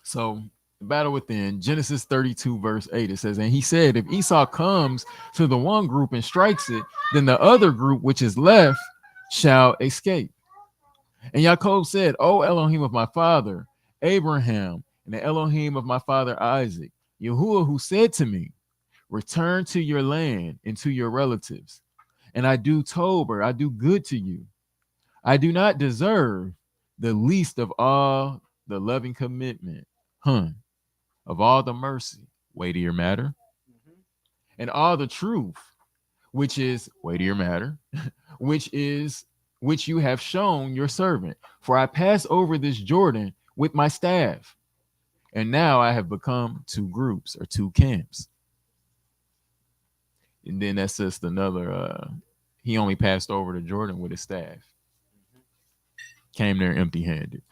So the battle within Genesis 32, verse 8, it says, and he said, if Esau comes to the one group and strikes it, then the other group which is left shall escape. And Jacob said, O Elohim of my father Abraham, and the Elohim of my father Isaac, Yahuwah, who said to me, return to your land and to your relatives, and I do tober, I do good to you. I do not deserve the least of all the loving commitment, of all the mercy, weightier matter, and all the truth, which is weightier matter, which is which you have shown your servant. For I pass over this Jordan with my staff, and now I have become two groups or two camps. And then that's just another. He only passed over the Jordan with his staff, came there empty-handed.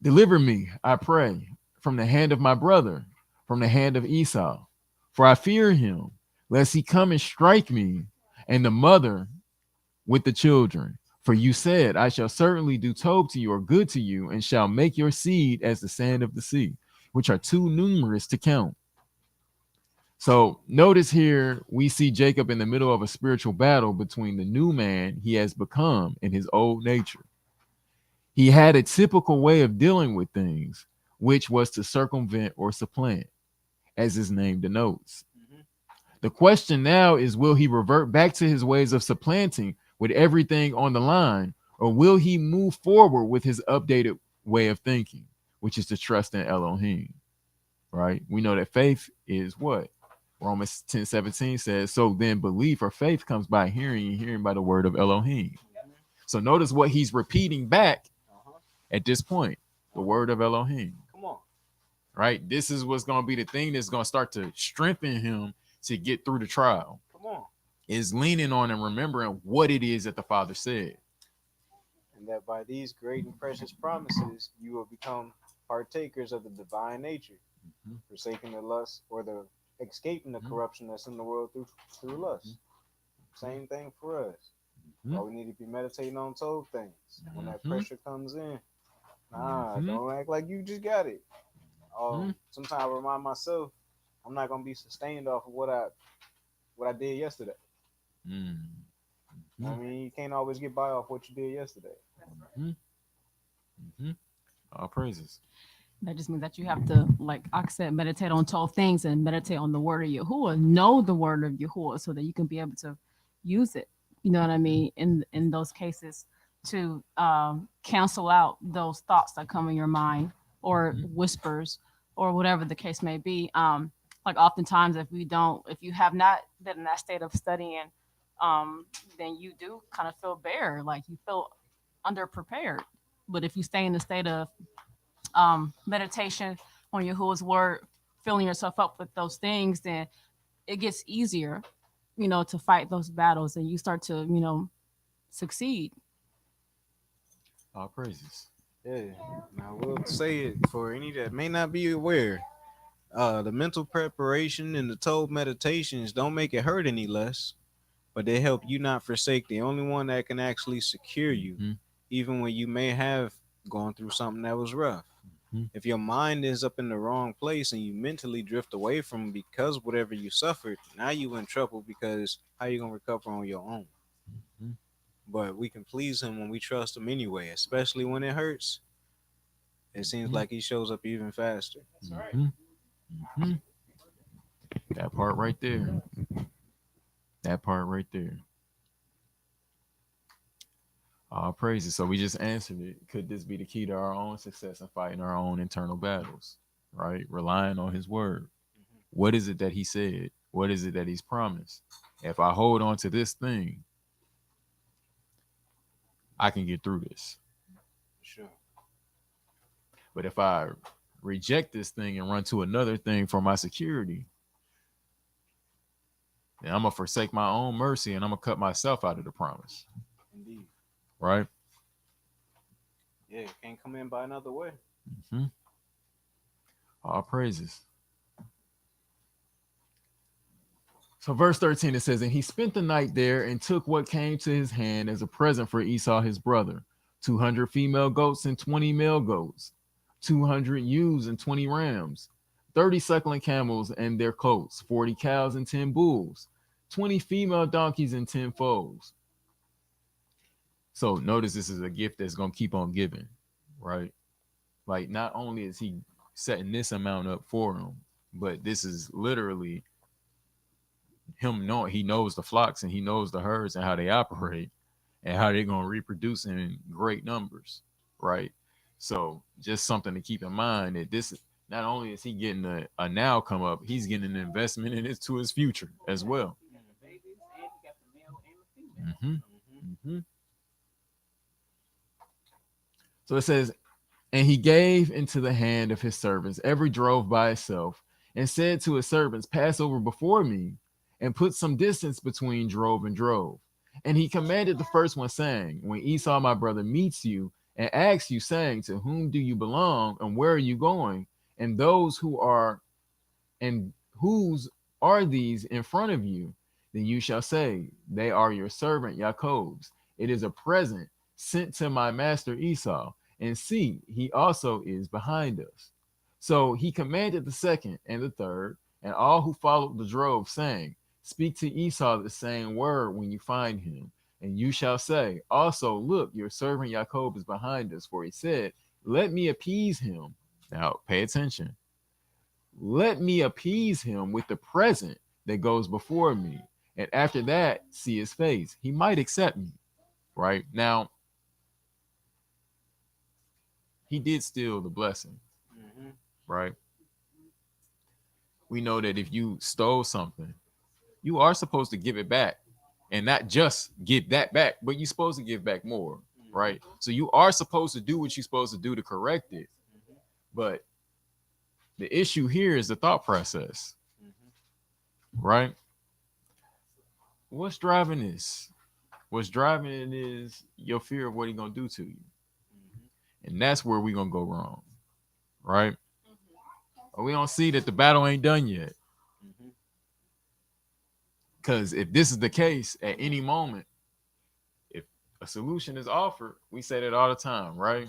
Deliver me, I pray, from the hand of my brother, from the hand of Esau, for I fear him, lest he come and strike me and the mother with the children. For you said, I shall certainly do tob to you or good to you, and shall make your seed as the sand of the sea, which are too numerous to count. So notice here we see Jacob in the middle of a spiritual battle between the new man he has become and his old nature. He had a typical way of dealing with things, which was to circumvent or supplant, as his name denotes. The question now is, will he revert back to his ways of supplanting with everything on the line, or will he move forward with his updated way of thinking, which is to trust in Elohim, right? We know that faith is what? Romans 10:17 says, so then belief or faith comes by hearing, and hearing by the word of Elohim. So notice what he's repeating back Uh-huh. at this point, the Uh-huh. word of Elohim, Come on. right? This is what's going to be the thing that's going to start to strengthen him to get through the trial, Come on. is leaning on and remembering what it is that the Father said. And that by these great and precious promises you will become partakers of the divine nature, Mhm. forsaking the lust or the escaping the Mhm. corruption that's in the world through lust. Same thing for us. Mhm. Why we need to be meditating on told things. When that Mhm. pressure comes in, nah, Mhm. don't act like you just got it. Mhm. Sometimes I remind myself I'm not gonna be sustained off of what I did yesterday. Mhm. You know what I mean? You can't always get by off what you did yesterday. Mhm. Mhm. All praises. That just means that you have to, like I said, meditate on 12 things and meditate on the word of Yahuwah. Know the word of Yahuwah so that you can be able to use it. You know what I mean? In those cases, to cancel out those thoughts that come in your mind or Mhm. whispers or whatever the case may be. Like oftentimes, if you have not been in that state of studying, um, then you do kind of feel bare, like you feel underprepared. But if you stay in the state of meditation on Yahuwah's word, filling yourself up with those things, then it gets easier, to fight those battles and you start to, succeed. All praises. Yeah. Now we'll say it for any that may not be aware. The mental preparation and the told meditations don't make it hurt any less, but they help you not forsake the only one that can actually secure you, Mhm. even when you may have gone through something that was rough. Mhm. If your mind is up in the wrong place and you mentally drift away from because whatever you suffered, now you in trouble because how you gonna recover on your own? Mhm. But we can please him when we trust him anyway, especially when it hurts. It seems Mhm. like he shows up even faster. Mhm. Mhm. That part right there. That part right there. All praises. So we just answered it. Could this be the key to our own success in fighting our own internal battles? Right? Relying on his word. What is it that he said? What is it that he's promised? If I hold on to this thing, I can get through this. Sure. But if I reject this thing and run to another thing for my security, then I'm gonna forsake my own mercy and I'm gonna cut myself out of the promise. Indeed. Right? Yeah, can't come in by another way. Hmm. All praises. So verse 13 it says, and he spent the night there and took what came to his hand as a present for Esau his brother, 200 female goats and 20 male goats, 200 ewes and 20 rams, 30 suckling camels and their coats, 40 cows and 10 bulls, 20 female donkeys and 10 foals. So notice this is a gift that's going to keep on giving, right? Like not only is he setting this amount up for him, but this is literally him knowing he knows the flocks and he knows the herds and how they operate and how they're going to reproduce in great numbers, right? So just something to keep in mind that this not only is he getting a now come up, he's getting an investment in it to his future as well. Mm-hmm. Mm-hmm. Mm-hmm. So it says, and he gave into the hand of his servants every drove by itself, and said to his servants, pass over before me, and put some distance between drove and drove. And he commanded the first one, saying, when Esau my brother meets you, and asks you, saying, to whom do you belong, and where are you going? And those who are, and whose are these in front of you? Then you shall say, they are your servant Jacob's. It is a present sent to my master Esau. And see, he also is behind us. So he commanded the second and the third, and all who followed the drove, saying, speak to Esau the same word when you find him. And you shall say, also, look, your servant Jacob is behind us, for he said, let me appease him. Now, pay attention. Let me appease him with the present that goes before me. And after that, see his face. He might accept me. Right? Now, he did steal the blessing. Mm-hmm. Right? We know that if you stole something, you are supposed to give it back. and not just give that back, but you're supposed to give back more, Mhm. right? So you are supposed to do what you're supposed to do to correct it. Mhm. But the issue here is the thought process, Mhm. right? What's driving this? What's driving it is your fear of what he's gonna do to you. Mhm. And that's where we're gonna go wrong, right? But we don't see that the battle ain't done yet. Mhm. Because if this is the case at any moment, if a solution is offered, we say that all the time, right?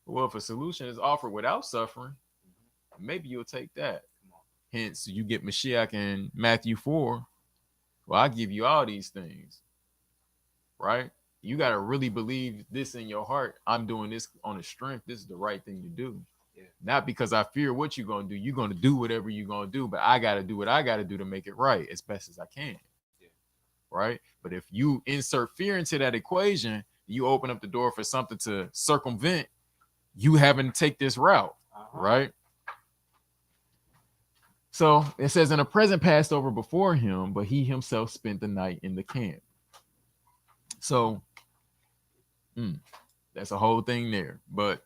Well, if a solution is offered without suffering, Mhm. maybe you'll take that. Come on. Hence, you get Mashiach in Matthew 4. Well, I give you all these things, right? You got to really believe this in your heart. I'm doing this on a strength. This is the right thing to do. Yeah. Not because I fear what you're going to do. You're going to do whatever you're going to do, but I got to do what I got to do to make it right as best as I can. Yeah. Right? But if you insert fear into that equation, you open up the door for something to circumvent you having to take this route, right? So it says, and a present passed over before him, but he himself spent the night in the camp. So that's a whole thing there. But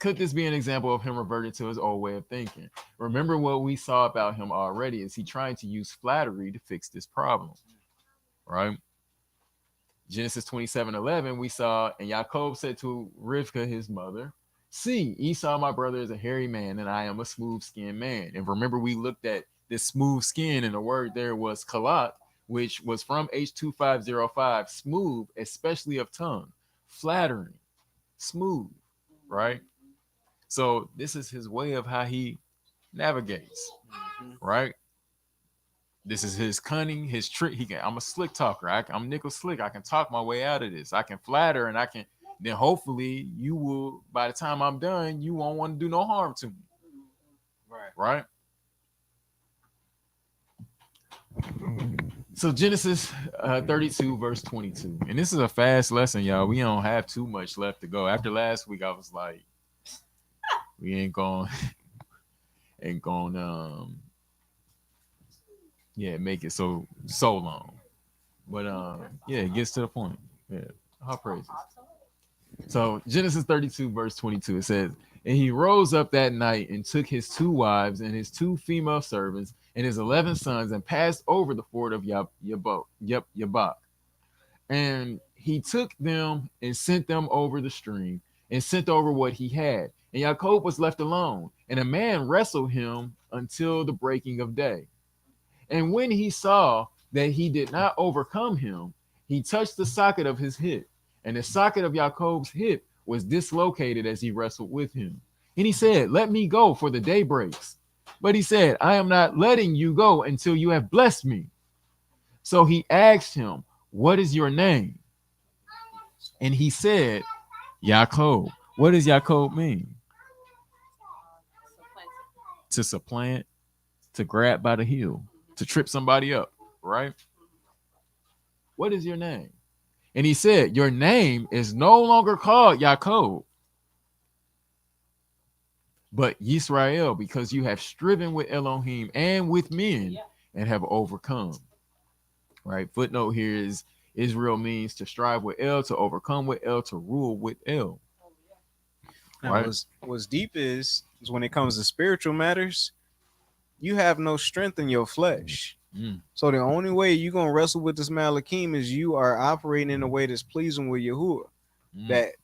could this be an example of him reverting to his old way of thinking? Remember what we saw about him already is he trying to use flattery to fix this problem, right? Genesis 27:11, we saw, and Jacob said to Rivka, his mother, see, Esau, my brother, is a hairy man, and I am a smooth-skinned man. And remember, we looked at this smooth skin, and the word there was kalat, which was from H2505, smooth, especially of tongue, flattering, smooth, right? So this is his way of how he navigates, Mhm. right? This is his cunning, his trick. I'm a slick talker. I'm nickel slick. I can talk my way out of this. I can flatter, and I can. Then hopefully you will. By the time I'm done, you won't want to do no harm to me, Right. right? So Genesis 32 verse 22, and this is a fast lesson, y'all. We don't have too much left to go. After last week, I was like, we ain't going yeah, make it so long. But yeah, it gets to the point. Yeah, all praises. So Genesis 32 verse 22, it says, and he rose up that night and took his two wives and his two female servants and his 11 sons and passed over the ford of Yabok. And he took them and sent them over the stream and sent over what he had. And Jacob was left alone, and a man wrestled him until the breaking of day. And when he saw that he did not overcome him, he touched the socket of his hip, and the socket of Jacob's hip was dislocated as he wrestled with him. And he said, let me go, for the day breaks. But he said, I am not letting you go until you have blessed me. So he asked him, what is your name? And he said, Jacob. What does Jacob mean? To supplant, to grab by the heel, to trip somebody up, right? What is your name? And he said, your name is no longer called Jacob, but Yisrael, because you have striven with Elohim and with men and have overcome. Right? Footnote here is Israel means to strive with El, to overcome with El, to rule with El. Now, Right? what's deep is when it comes to spiritual matters, you have no strength in your flesh. Mm. So the only way you're gonna wrestle with this Malakim is you are operating in a way that's pleasing with Yahuwah. Mm. That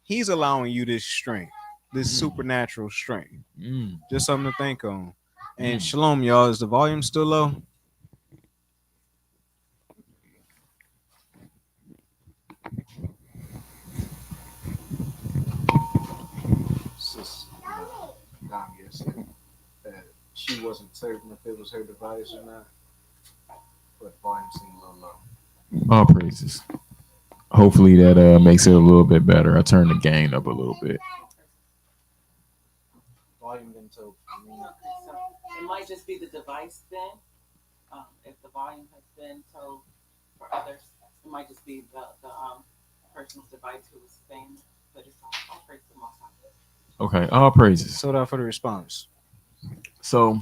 he's allowing you this strength, this Mm. supernatural strength. Mm. Just something to think on. And Mm. shalom, y'all. Is the volume still low? Sis, Dami said that she wasn't certain if it was her device or not, but the volume seemed a little low. All praises. Hopefully that makes it a little bit better. I turned the gain up a little bit. Volume been told for me. Okay, so it might just be the device then. If the volume has been told for others, it might just be the person's device who was saying it, but it's all praise the Most High. Okay, all praises. So that for the response. So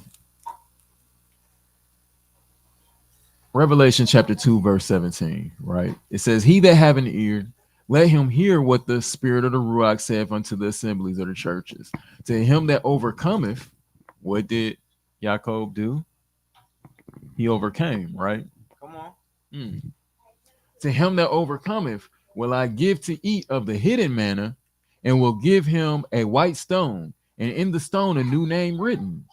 Revelation chapter 2, verse 17, right? It says, He that have an ear, let him hear what the spirit of the Ruach saith unto the assemblies of the churches. To him that overcometh, what did Jacob do? He overcame, right? Come on. Mm. To him that overcometh, will I give to eat of the hidden manna, and will give him a white stone, and in the stone a new name written,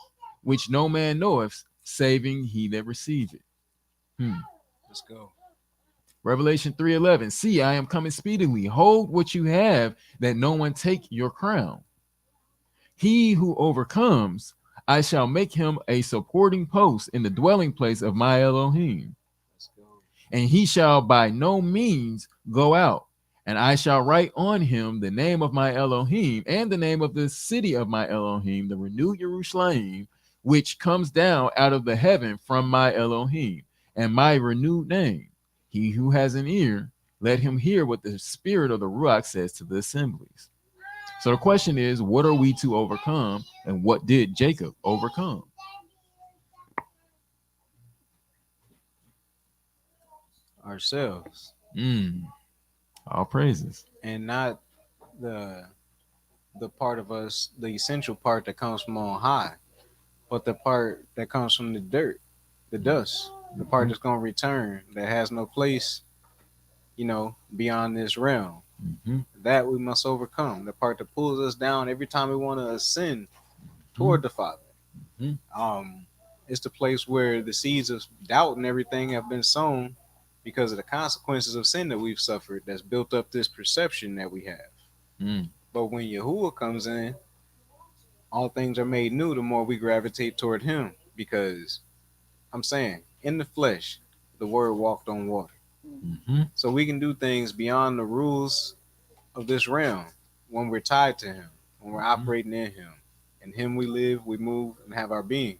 which no man knoweth, saving he that receiveth. Hmm. Let's go. Revelation 3:11. See, I am coming speedily. Hold what you have, that no one take your crown. He who overcomes, I shall make him a supporting post in the dwelling place of my Elohim, Let's go. and he shall by no means go out. And I shall write on him the name of my Elohim and the name of the city of my Elohim, the renewed Jerusalem, which comes down out of the heaven from my Elohim, and my renewed name. He who has an ear, let him hear what the spirit of the Ruach says to the assemblies. So the question is, what are we to overcome, and what did Jacob overcome? Ourselves. Mm, all praises. And not the the part of us, the essential part that comes from on high, but the part that comes from the dirt, the dust, the part that's gonna return, that has no place, beyond this realm. Mm-hmm. That we must overcome. The part that pulls us down every time we want to ascend Mm-hmm. toward the Father. Um, it's the place where the seeds of doubt and everything have been sown because of the consequences of sin that we've suffered. That's built up this perception that we have. Mm-hmm. But when Yahuwah comes in, all things are made new. The more we gravitate toward Him, because I'm saying, in the flesh, the Word walked on water. Mm-hmm. So we can do things beyond the rules of this realm when we're tied to Him, when we're operating in Him. In Him we live, we move, and have our being.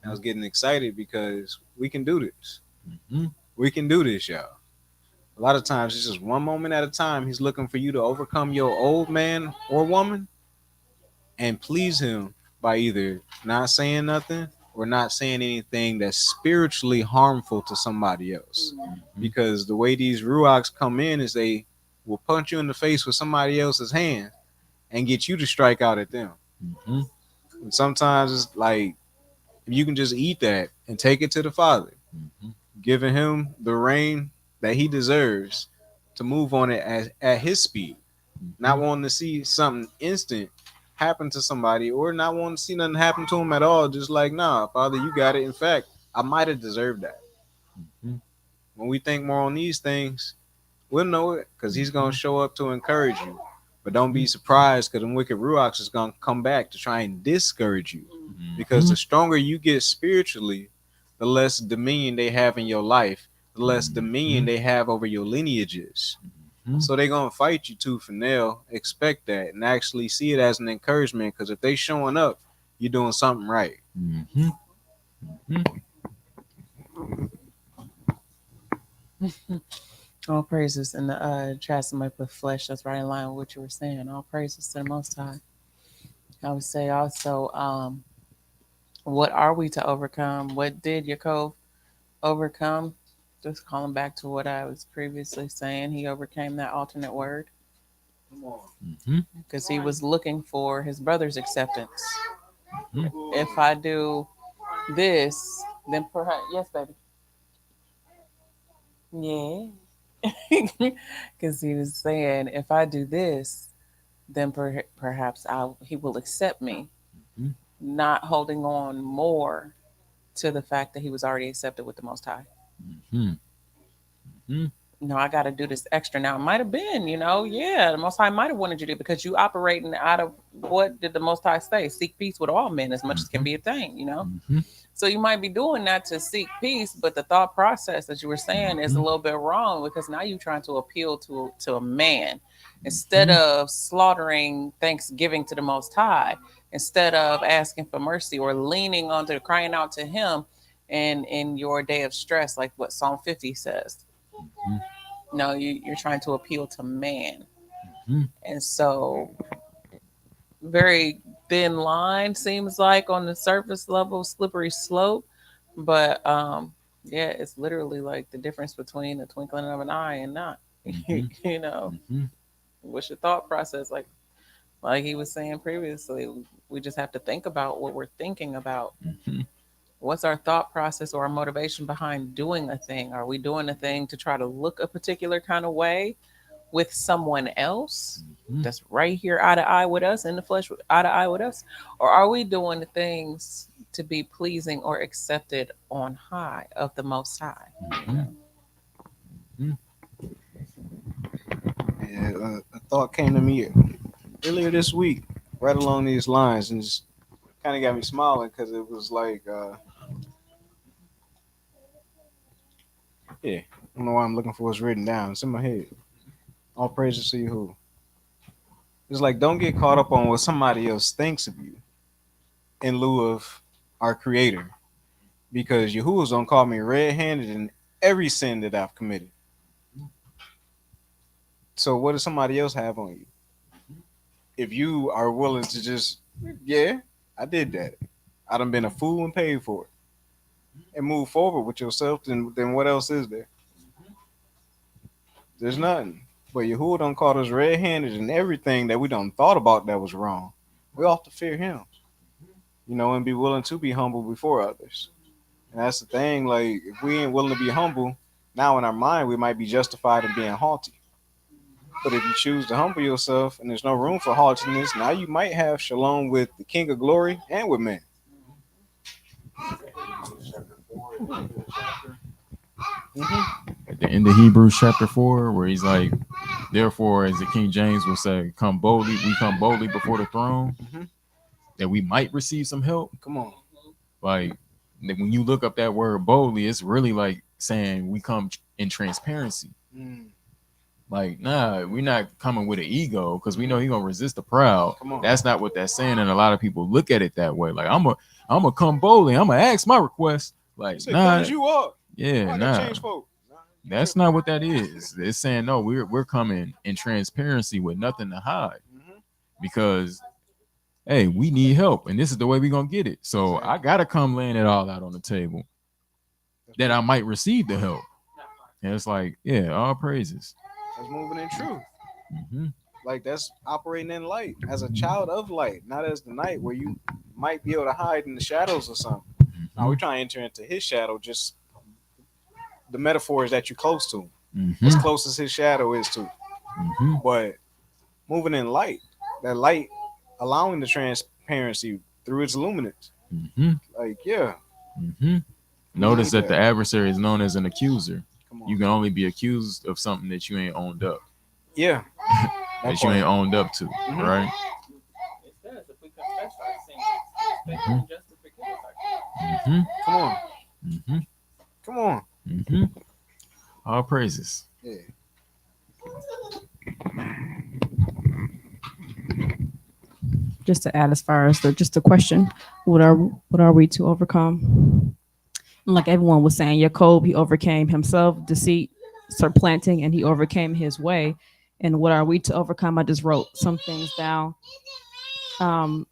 I was getting excited because we can do this. Mm-hmm. We can do this, y'all. A lot of times it's just one moment at a time. He's looking for you to overcome your old man or woman and please him by either not saying nothing or not saying anything that's spiritually harmful to somebody else. Because the way these ruachs come in is they will punch you in the face with somebody else's hand and get you to strike out at them. Mm-hmm. And sometimes it's like if you can just eat that and take it to the Father, Mm-hmm. giving him the reign that he deserves to move on it at his speed, not wanting to see something instant happen to somebody or not wanting to see nothing happen to him at all. Just like, nah, Father, you got it. In fact, I might have deserved that. Mm-hmm. When we think more on these things, we'll know it because he's going to show up to encourage you. But don't be surprised because the wicked Ruachs is going to come back to try and discourage you. Because the stronger you get spiritually, the less dominion they have in your life, the less dominion they have over your lineages. So they're gonna fight you tooth and nail. Expect that and actually see it as an encouragement. Because if they showing up, you're doing something right. Mm-hmm. All praises in the chat. Somebody put flesh. That's right in line with what you were saying. All praises to the Most High. I would say also, what are we to overcome? What did Yaakov overcome? Just calling back to what I was previously saying. He overcame that alternate word Come on. Mm-hmm. because he was looking for his brother's acceptance. Mhm. If I do this, then perhaps yes, baby. Yeah. Because he was saying, if I do this, then perhaps he will accept me, Mhm. not holding on more to the fact that he was already accepted with the Most High. Mhm. Mhm. No, I got to do this extra. Now, it might have been, yeah, the Most High might have wanted you to because you operating out of what did the Most High say? Seek peace with all men as much as can Mhm. be obtained. Mhm. So you might be doing that to seek peace, but the thought process that you were saying is a Mhm. little bit wrong because now you're trying to appeal to a man instead Mhm. of slaughtering thanksgiving to the Most High, instead of asking for mercy or leaning onto crying out to Him in your day of stress, like what Psalm 50 says. Mhm. No, you're trying to appeal to man, Mhm. and so very thin line seems like on the surface level, slippery slope, but Yeah, it's literally like the difference between the twinkling of an eye and not. Mm-hmm. You know, Mm-hmm. what's your thought process? Like he was saying previously, we just have to think about what we're thinking about. Mm-hmm. What's our thought process or our motivation behind doing a thing? Are we doing a thing to try to look a particular kind of way with someone else Mm-hmm. that's right here eye to eye with us, in the flesh, eye to eye with us? Or are we doing the things to be pleasing or accepted on high of the Most High? You Mm-hmm. know? Yeah, a thought came to me earlier this week, right along these lines, and just kind of got me smiling because it was like, yeah, I don't know why I'm looking for what's written down. It's in my head. All praises to you who. It's like, don't get caught up on what somebody else thinks of you in lieu of our Creator, because Yahuwah's don't call me red-handed in every sin that I've committed. So what does somebody else have on you? If you are willing to just, yeah, I did that. I done been a fool and paid for it, and move forward with yourself, then what else is there? There's nothing. But Yahuwah done caught us red-handed in everything that we done thought about that was wrong. We ought to fear Him, and be willing to be humble before others. And that's the thing. Like, if we ain't willing to be humble, now in our mind we might be justified in being haughty. But if you choose to humble yourself and there's no room for haughtiness, now you might have shalom with the King of Glory and with men. Hmm. At the end of Hebrews chapter 4, where he's like, therefore, as the King James will say, we come boldly before the throne, Hmm. that we might receive some help. Come on. Like, when you look up that word boldly, it's really like saying we come in transparency. Mm. Like, nah, we're not coming with an ego because we know he's gonna resist the proud. Come on. That's not what that's saying, and a lot of people look at it that way. Like, I'm gonna come boldly. I'm gonna ask my request. You Like, say, come nah, as you are. yeah, I got nah. change folk. Nah, you That's tripping. not what that is. It's saying no, we're coming in transparency with nothing to hide Hmm. because hey, we need help, and this is the way we're gonna get it. So Exactly. I gotta come laying it all out on the table That's, that I might receive the help. And it's like, yeah, all praises. that's moving in truth. Mm-hmm. Like, that's operating in light as a child of light, not as the night where you might be able to hide in the shadows or something. Now we're trying to enter into His shadow. Just the metaphor is that you're close to Him, Mm-hmm. as close as His shadow is to. Mm-hmm. But moving in light, that light allowing the transparency through its luminance. Mm-hmm. Like, yeah, Mm-hmm. we Notice need that the that. adversary is known as an accuser. Come You on. can only be accused of something that you ain't owned up, Yeah, that that you part. ain't owned up to, Mhm. right? It says if we confess our sins, He's faithful and just to forgive us our sins. Mm-hmm. Come on. Mm-hmm. Come on. Mm-hmm. All praises. Yeah. Just to add, as far as just a question, what are we to overcome? Like everyone was saying, Jacob, he overcame himself, deceit, supplanting, and he overcame his way. And what are we to overcome? I just wrote some things down. Um,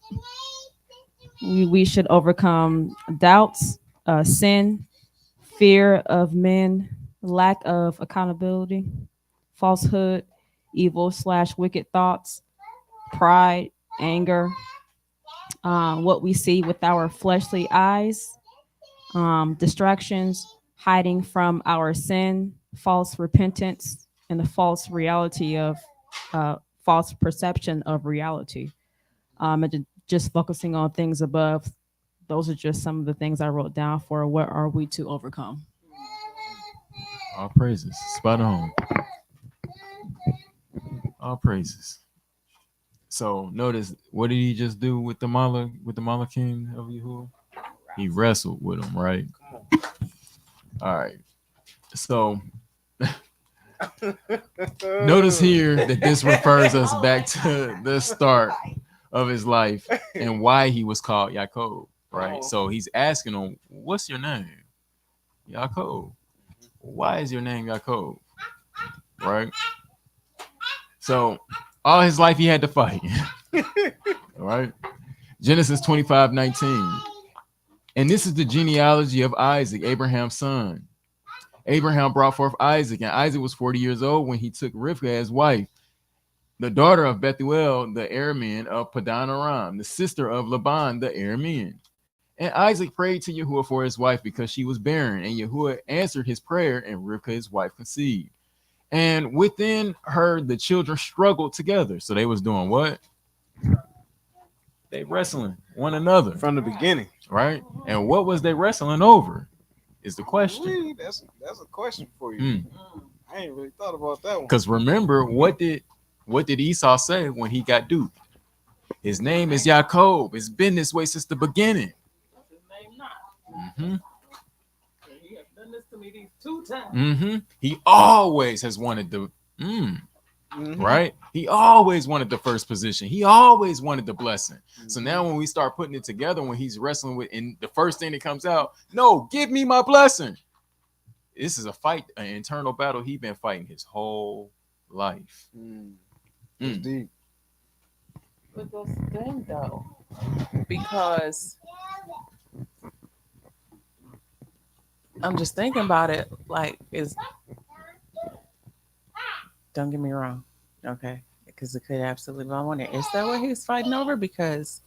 we should overcome doubts, sin, fear of men, lack of accountability, falsehood, evil/wicked thoughts, pride, anger, what we see with our fleshly eyes, distractions, hiding from our sin, false repentance, and the false reality of uh, false perception of reality. And just focusing on things above. Those are just some of the things I wrote down for what are we to overcome. All praises. Spot on. All praises. So notice what did he just do with the Malachim of Yahuwah? He wrestled with him, right? All right. So notice here that this refers us back to the start of his life and why he was called Yaakov, right? So he's asking him, "What's your name?" Yaakov. Why is your name Yaakov? Right? So all his life he had to fight. All right. Genesis 25:19. And this is the genealogy of Isaac, Abraham's son. Abraham brought forth Isaac, and Isaac was 40 years old when he took Rivkah as wife, the daughter of Bethuel, the Aramean of Padan Aram, the sister of Laban, the Aramean. And Isaac prayed to Yahuwah for his wife because she was barren, and Yahuwah answered his prayer, and Rivkah his wife conceived. And within her, the children struggled together. So they was doing what? They wrestling one another From the beginning. right? And what was they wrestling over? Is the question. Wait, that's a question for you. Mm. I ain't really thought about that one. Because remember, what did Esau say when he got duped? His name is Yaakov. It's been this way since the beginning. What's his name not? Mm-hmm. He has done this to me these 2 times. Mm-hmm. He always has wanted the right. He always wanted the first position. He always wanted the blessing. So now when we start putting it together, when he's wrestling with, and the first thing that comes out, no, give me my blessing. This is a fight, an internal battle he's been fighting his whole life. It's deep. But that's the thing, though, because I'm just thinking about it. Like, don't get me wrong, okay? Because it could absolutely be. I wonder, is that what he's fighting over? Because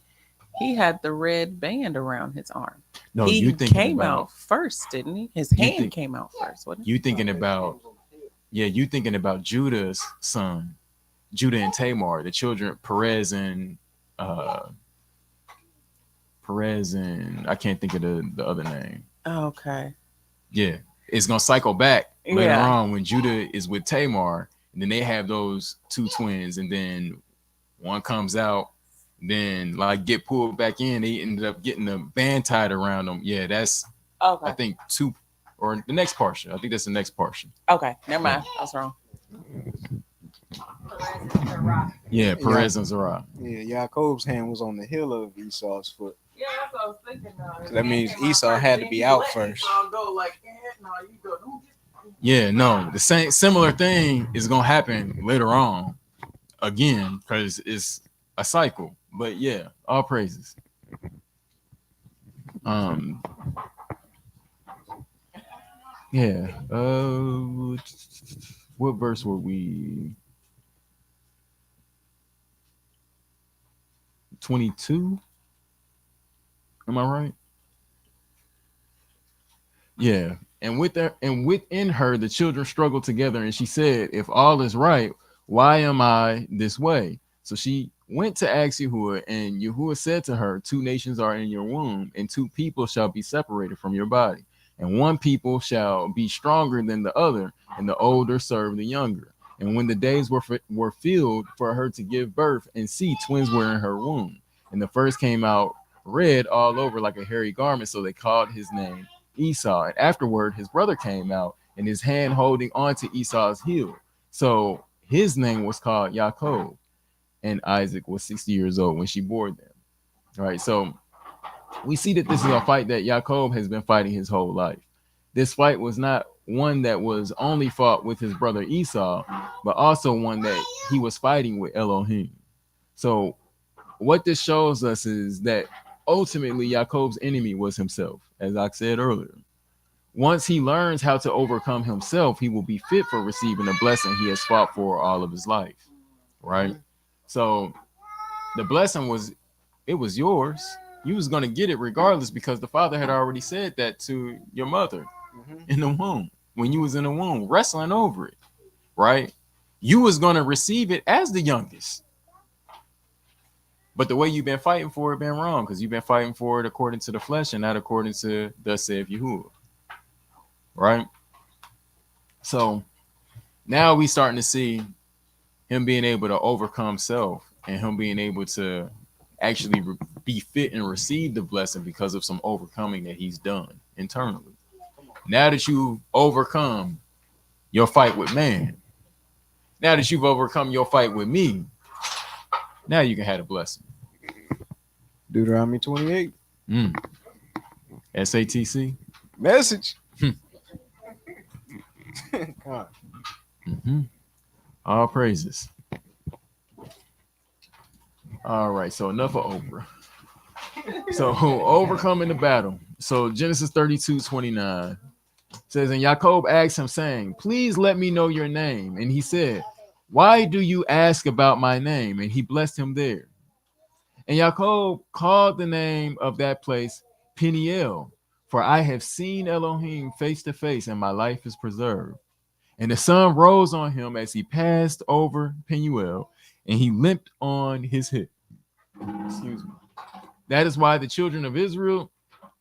he had the red band around his arm. No, he you thinking came about, out first, didn't he? His hand came out first, wasn't you thinking about, yeah, you thinking about Judah's son, Judah and Tamar, the children Perez and I can't think of the other name. Okay. Yeah, it's gonna cycle back later Yeah. on when Judah is with Tamar, and then they have those 2 twins, and then one comes out, then like get pulled back in. They ended up getting the band tied around them. Yeah, that's Okay. I think 2 or the next Parsha. I think that's the next Parsha. Okay. Never mind. I was wrong. Yeah, Perez and Zerah. Yeah, Yaakov's hand was on the heel of Esau's foot. Yeah, that's what I was thinking. So that means Esau had to be out first. Yeah, no, the same similar thing is gonna happen later on again because it's a cycle. But yeah, all praises. Yeah. What verse were we? 22? Am I right? Yeah. And within her, the children struggled together, and she said, if all is right, why am I this way? So she went to ask Yahuwah, and Yahuwah said to her, 2 nations are in your womb, and 2 people shall be separated from your body. And one people shall be stronger than the other, and the older serve the younger. And when the days were filled for her to give birth, and see, twins were in her womb. And the first came out red all over like a hairy garment, so they called his name Esau. And afterward, his brother came out, and his hand holding on to Esau's heel. So his name was called Yaakov. And Isaac was 60 years old when she bore them. All right, so we see that this is a fight that Yaakov has been fighting his whole life. This fight was not one that was only fought with his brother Esau, but also one that he was fighting with Elohim. So what this shows us is that ultimately Yaakov's enemy was himself, as I said earlier. Once he learns how to overcome himself, he will be fit for receiving the blessing he has fought for all of his life, right? So the blessing was yours. You was going to get it regardless because the father had already said that to your mother in the womb, when you was in the womb, wrestling over it, right? You was going to receive it as the youngest. But the way you've been fighting for it been wrong because you've been fighting for it according to the flesh and not according to thus saith Yahuwah, right? So now we starting to see him being able to overcome self and him being able to actually be fit and receive the blessing because of some overcoming that he's done internally. Now that you've overcome your fight with man, now that you've overcome your fight with me, now you can have a blessing. Deuteronomy 28. SATC. Message. God. All praises. All right, so enough of Oprah. So overcoming the battle. So Genesis 32:29 says, and Jacob asked him, saying, please let me know your name. And he said, why do you ask about my name? And he blessed him there. And Jacob called the name of that place Peniel, for I have seen Elohim face to face, and my life is preserved. And the sun rose on him as he passed over Peniel, and he limped on his hip. Excuse me. That is why the children of Israel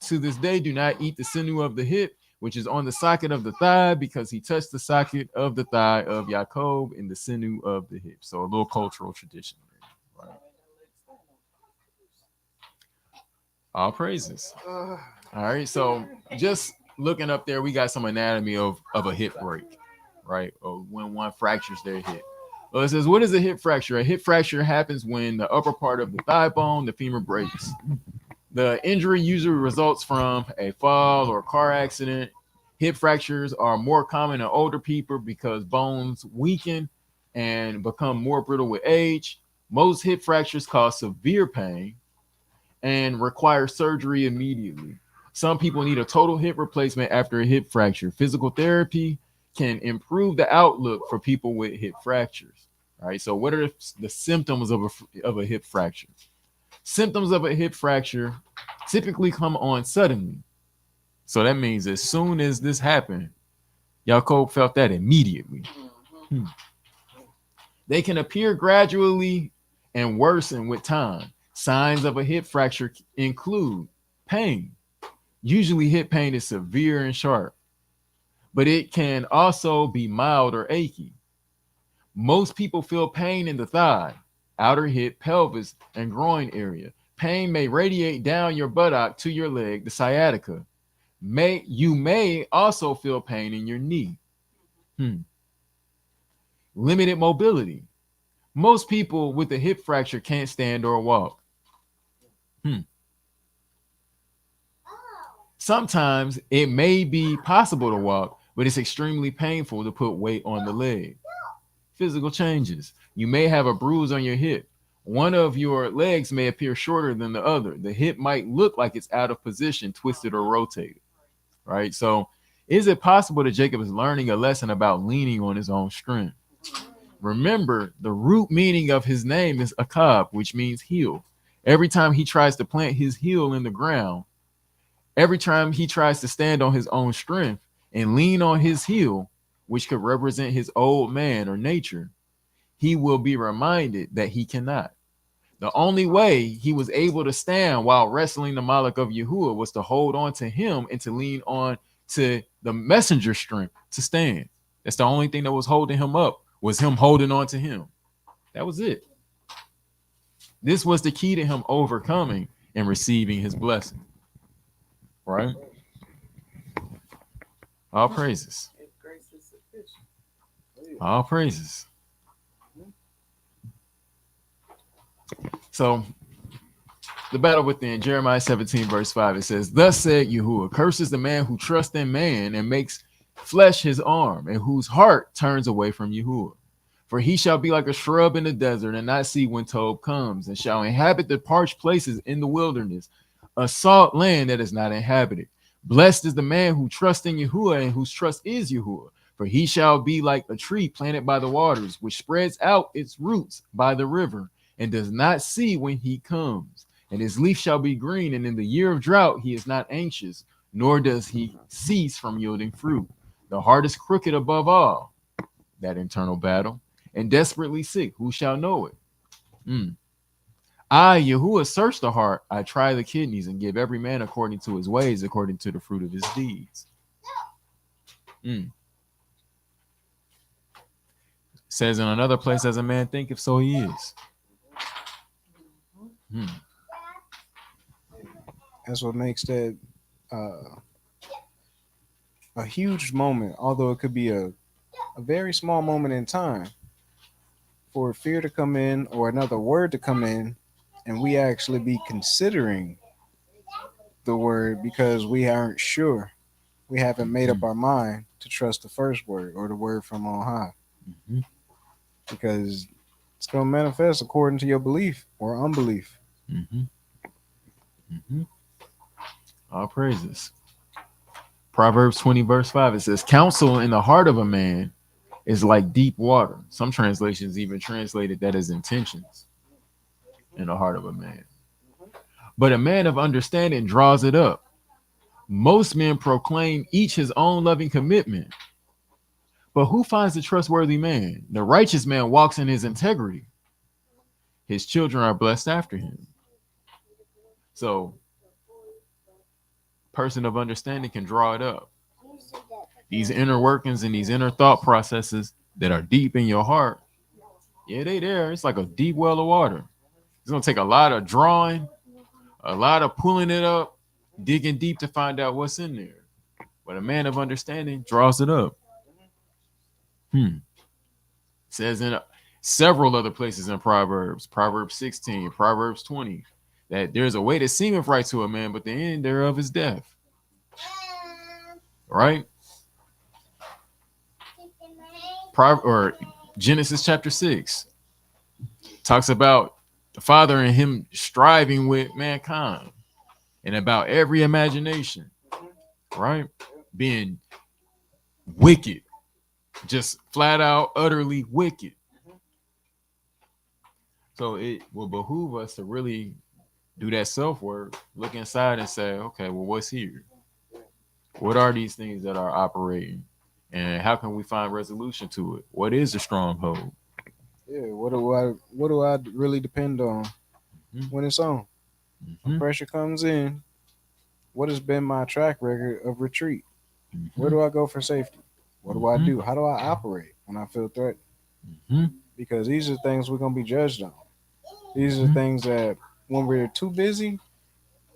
to this day do not eat the sinew of the hip, which is on the socket of the thigh, because he touched the socket of the thigh of Jacob in the sinew of the hip. So a little cultural tradition. Right? All praises. All right. So just looking up there, we got some anatomy of a hip break, right? Or when one fractures their hip. Well, it says, what is a hip fracture? A hip fracture happens when the upper part of the thigh bone, the femur, breaks. The injury usually results from a fall or car accident. Hip fractures are more common in older people because bones weaken and become more brittle with age. Most hip fractures cause severe pain and require surgery immediately. Some people need a total hip replacement after a hip fracture. Physical therapy can improve the outlook for people with hip fractures. All right. So, what are the symptoms of a hip fracture? Symptoms of a hip fracture typically come on suddenly. So that means as soon as this happened, Yaakov felt that immediately. Hmm. They can appear gradually and worsen with time. Signs of a hip fracture include pain. Usually, hip pain is severe and sharp, but it can also be mild or achy. Most people feel pain in the thigh, outer hip, pelvis, and groin area. Pain may radiate down your buttock to your leg, the sciatica. You may also feel pain in your knee. Hmm. Limited mobility. Most people with a hip fracture can't stand or walk. Hmm. Sometimes it may be possible to walk, but it's extremely painful to put weight on the leg. Physical changes. You may have a bruise on your hip. One of your legs may appear shorter than the other. The hip might look like it's out of position, twisted, or rotated. Right? So, is it possible that Jacob is learning a lesson about leaning on his own strength? Remember, the root meaning of his name is Akab, which means heel. Every time he tries to plant his heel in the ground, every time he tries to stand on his own strength and lean on his heel, which could represent his old man or nature, he will be reminded that he cannot. The only way he was able to stand while wrestling the Malak of Yahuwah was to hold on to him and to lean on to the messenger strength to stand. That's the only thing that was holding him up, was him holding on to him. That was it. This was the key to him overcoming and receiving his blessing. Right? All praises. All praises. So the battle within Jeremiah 17, verse 5, it says, thus said Yahuwah, curses the man who trusts in man and makes flesh his arm, and whose heart turns away from Yahuwah. For he shall be like a shrub in the desert, and not see when Tob comes, and shall inhabit the parched places in the wilderness, a salt land that is not inhabited. Blessed is the man who trusts in Yahuwah, and whose trust is Yahuwah. For he shall be like a tree planted by the waters, which spreads out its roots by the river, and does not see when he comes. And his leaf shall be green, and in the year of drought he is not anxious, nor does he cease from yielding fruit. The heart is crooked above all, that internal battle, and desperately sick. Who shall know it? I, Yahuwah, search the heart. I try the kidneys, and give every man according to his ways, according to the fruit of his deeds. Says in another place, as a man thinketh, so he is. That's what makes that uh, a huge moment, although it could be a very small moment in time, for fear to come in or another word to come in, and we actually be considering the word because we aren't sure. We haven't made up our mind to trust the first word or the word from on high, because it's going to manifest according to your belief or unbelief. Mhm. All praises. Proverbs 20, verse 5, it says, counsel in the heart of a man is like deep water. Some translations even translated that as intentions in the heart of a man. But a man of understanding draws it up. Most men proclaim each his own loving commitment. But who finds a trustworthy man? The righteous man walks in his integrity. His children are blessed after him. So, person of understanding can draw it up. These inner workings and these inner thought processes that are deep in your heart, yeah, they there. It's like a deep well of water. It's gonna take a lot of drawing, a lot of pulling it up, digging deep to find out what's in there. But a man of understanding draws it up. Hmm. Says in several other places in Proverbs, Proverbs 16, Proverbs 20, that there's a way that seemeth right to a man, but the end thereof is death. Right? Or Genesis chapter 6 talks about the Father and him striving with mankind and about every imagination, right? Being wicked, just flat out, utterly wicked. So it will behoove us to really do that self work, look inside and say, okay, well, what's here? What are these things that are operating? And how can we find resolution to it? What is the stronghold? Yeah, what do I really depend on Mhm, when it's on? When mhm, pressure comes in, what has been my track record of retreat? Where mhm, do I go for safety? What do I mhm, do? How do I operate when I feel threatened? mhm, Because these are things we're gonna be judged on. These are mhm, things that when we're too busy,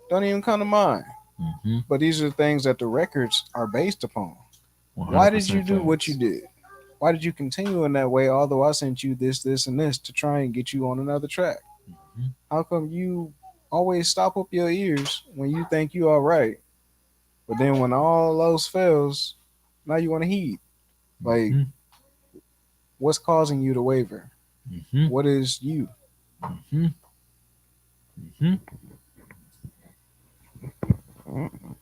don't even come to mind. mhm. But these are things that the records are based upon. Why did you 100% do what you facts. did? Why did you continue in that way? Although I sent you this, this, and this to try and get you on another track. Mhm, How come you always stop up your ears when you think you all right, but then when all else fails, now you want to heed? Like, mhm, what's causing you to waver? mhm, What is you? mhm, mhm,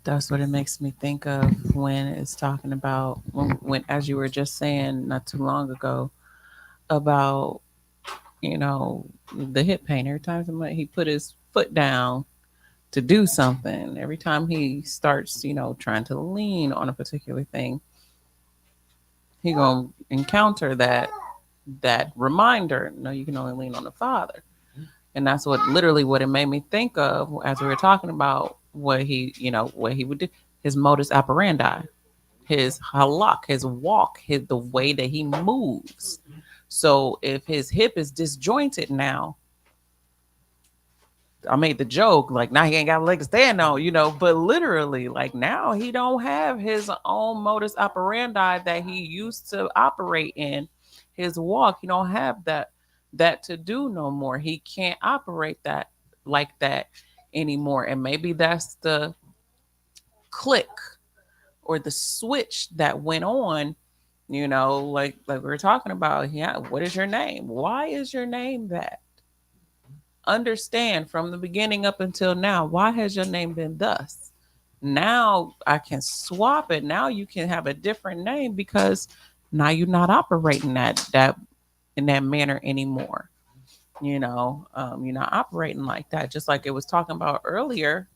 That's what it makes me think of when it's talking about when as you were just saying not too long ago about you know the hip pain. Every time he put his foot down to do something, every time he starts trying to lean on a particular thing, he gonna encounter that reminder. No, you can only lean on the Father. And that's what literally what it made me think of as we were talking about what he would do, his modus operandi, his halak, his walk, the way that he moves. So if his hip is disjointed now, I made the joke like now he ain't got a leg to stand on, but literally like now he don't have his own modus operandi that he used to operate in. His walk, he don't have that to do no more. He can't operate that like that anymore. And maybe that's the click or the switch that went on, like we were talking about. Yeah, what is your name? Why is your name that? Understand from the beginning up until now, why has your name been thus? Now I can swap it. Now you can have a different name because now you're not operating that in that manner anymore. You're not operating like that. Just like it was talking about earlier,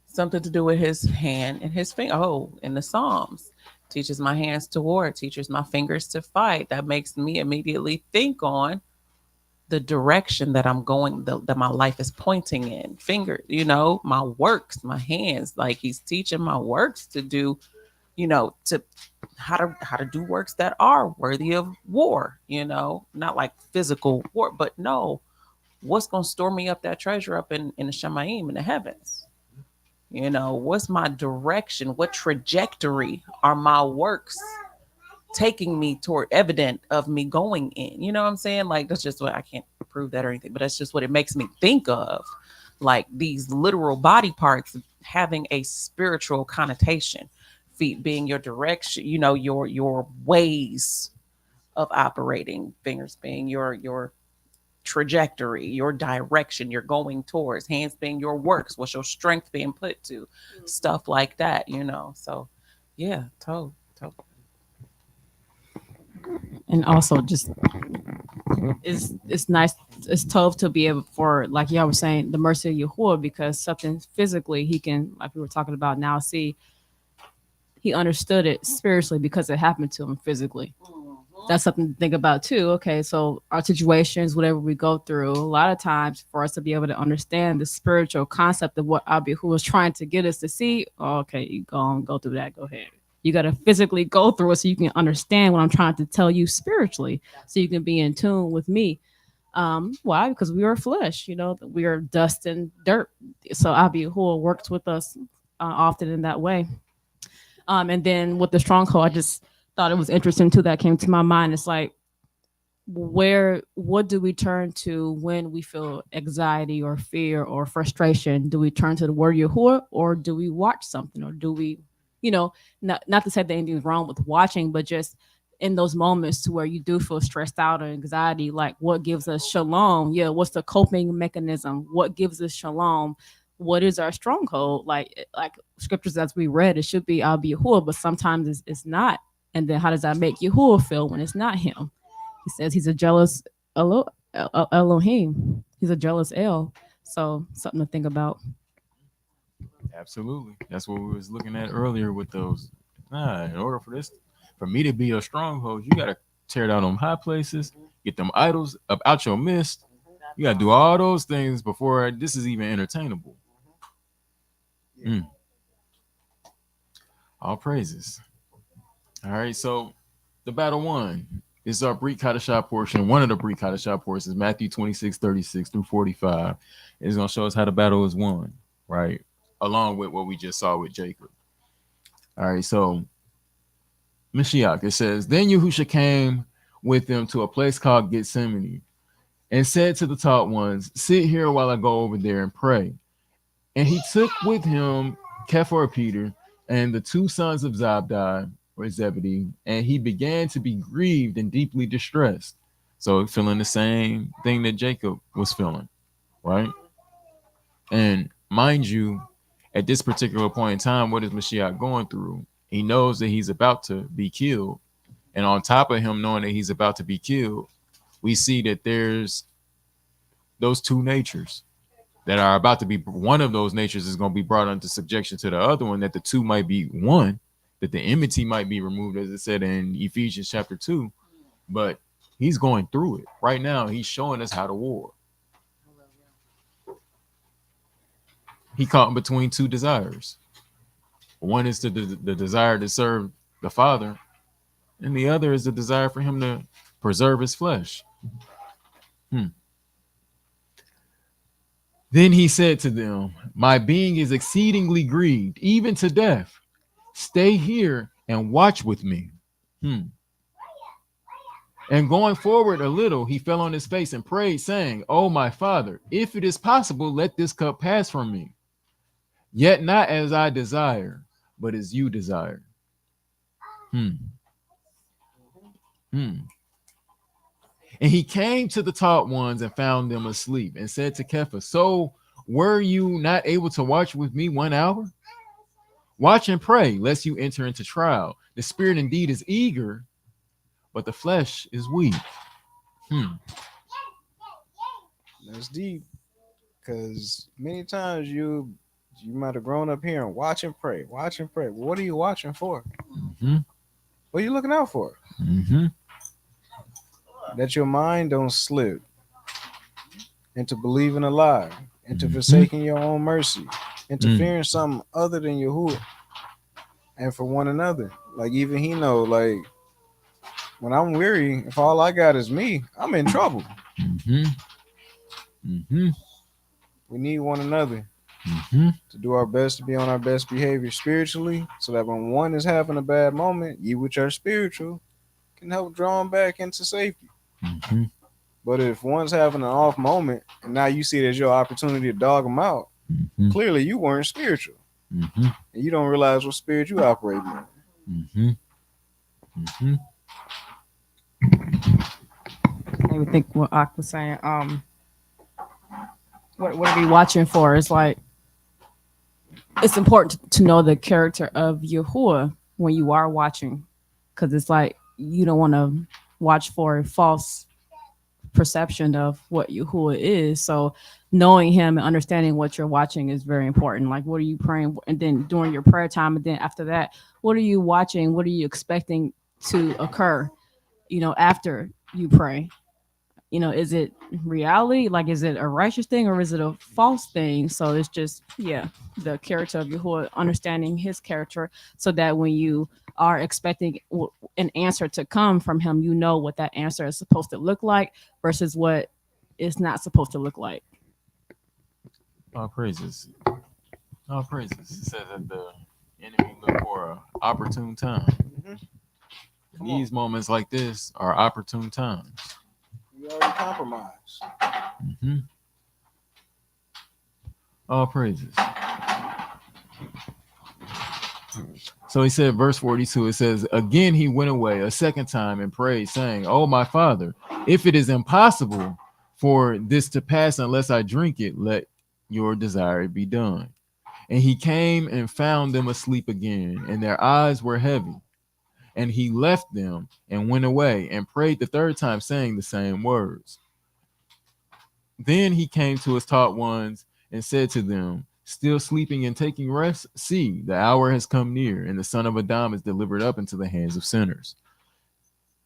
something to do with his hand and his finger. Oh, in the Psalms, teaches my hands to war, teaches my fingers to fight. That makes me immediately think on the direction that I'm going, that my life is pointing in. Finger, my works, my hands. Like he's teaching my works to do, to how to do works that are worthy of war. Not like physical war, but no, what's gonna store me up that treasure up in the Shemaim in the heavens? What's my direction? What trajectory are my works taking me toward evident of me going in? You know what I'm saying? Like that's just what I can't prove that or anything, but that's just what it makes me think of. Like these literal body parts having a spiritual connotation. Feet being your direction, your ways of operating, fingers being your trajectory, your direction you're going towards, hands being your works, what's your strength being put to, stuff like that, you know. So yeah, totally. And also just it's nice, it's tough to be able for, like y'all were saying, the mercy of Yahuwah, because something physically he can, like we were talking about now, see, he understood it spiritually because it happened to him physically. That's something to think about too. Okay, so our situations, whatever we go through, a lot of times for us to be able to understand the spiritual concept of what Abi who was trying to get us to see, oh, okay, you go on, go through that, go ahead. You got to physically go through it so you can understand what I'm trying to tell you spiritually, so you can be in tune with me. Why? Because we are flesh, you know, we are dust and dirt. So Abi who works with us often in that way. And then with the stronghold, I just thought it was interesting too. That came to my mind. It's like, what do we turn to when we feel anxiety or fear or frustration? Do we turn to the word Yahuwah, or do we watch something, or do we, you know, not to say that anything's wrong with watching, but just in those moments to where you do feel stressed out or anxiety, like what gives us shalom? Yeah, what's the coping mechanism? What gives us shalom? What is our stronghold? Like scriptures as we read, it should be I'll be Yahuwah, but sometimes it's not. And then how does that make Yahuwah feel when it's not him? He says he's a jealous Elohim. He's a jealous El. So something to think about. Absolutely. That's what we was looking at earlier with those. In order for this, for me to be a stronghold, you gotta tear down them high places, get them idols up out your midst. You gotta do all those things before this is even entertainable. Mm. All praises. All right, so the battle one is our Brit Kadashah portion. One of the Brit Kadashah portions, Matthew 26:36 through 45. It's going to show us how the battle is won, right? Along with what we just saw with Jacob. All right, so Mashiach, it says, Then Yahusha came with them to a place called Gethsemane and said to the taught ones, Sit here while I go over there and pray. And he took with him Kephar Peter and the two sons of Zabdi, or Zebedee, and he began to be grieved and deeply distressed. So feeling the same thing that Jacob was feeling, right? And mind you, at this particular point in time, what is Mashiach going through? He knows that he's about to be killed. And on top of him knowing that he's about to be killed, we see that there's those two natures that are about to be, one of those natures is going to be brought under subjection to the other one, that the two might be one, that the enmity might be removed, as it said in Ephesians chapter 2. But he's going through it right now. He's showing us how to war. He caught between two desires. One is the desire to serve the Father, and the other is the desire for him to preserve his flesh. Then he said to them, My being is exceedingly grieved, even to death. Stay here and watch with me. And going forward a little, he fell on his face and prayed, saying, Oh, my Father, if it is possible, let this cup pass from me. Yet not as I desire, but as you desire. And he came to the taught ones and found them asleep and said to Kepha, So were you not able to watch with me 1 hour? Watch and pray, lest you enter into trial. The spirit indeed is eager, but the flesh is weak. That's deep, because many times you might have grown up hearing watch and pray, watch and pray. Well, what are you watching for? What are you looking out for? That your mind don't slip into believing a lie, into forsaking your own mercy, into fearing something other than Yahuwah, and for one another. Like even he know, like when I'm weary, if all I got is me, I'm in trouble. We need one another to do our best to be on our best behavior spiritually, so that when one is having a bad moment, you which are spiritual can help draw them back into safety. But if one's having an off moment and now you see it as your opportunity to dog them out, clearly you weren't spiritual. And you don't realize what spirit you operate in. I think what Ak was saying. What are we watching for? It's like it's important to know the character of Yahuwah when you are watching, because it's like you don't want to watch for a false perception of what Yahuwah is. So knowing him and understanding what you're watching is very important. Like, what are you praying? And then during your prayer time, and then after that, what are you watching? What are you expecting to occur, after you pray? Is it reality? Like, is it a righteous thing or is it a false thing? So it's just, yeah, the character of Yahuwah, understanding his character, so that when you are expecting an answer to come from him, you know what that answer is supposed to look like versus what it's not supposed to look like. All praises. All praises. It says that the enemy look for an opportune time. Hmm. And Come on. these moments like this are opportune times. We already compromised. Hmm. All praises. So he said, verse 42, it says, again he went away a second time and prayed, saying, oh, my father, if it is impossible for this to pass unless I drink it, let your desire be done. And he came and found them asleep again, and their eyes were heavy. And he left them and went away and prayed the third time, saying the same words. Then he came to his taught ones and said to them, still sleeping and taking rest? See, the hour has come near, and the Son of Adam is delivered up into the hands of sinners.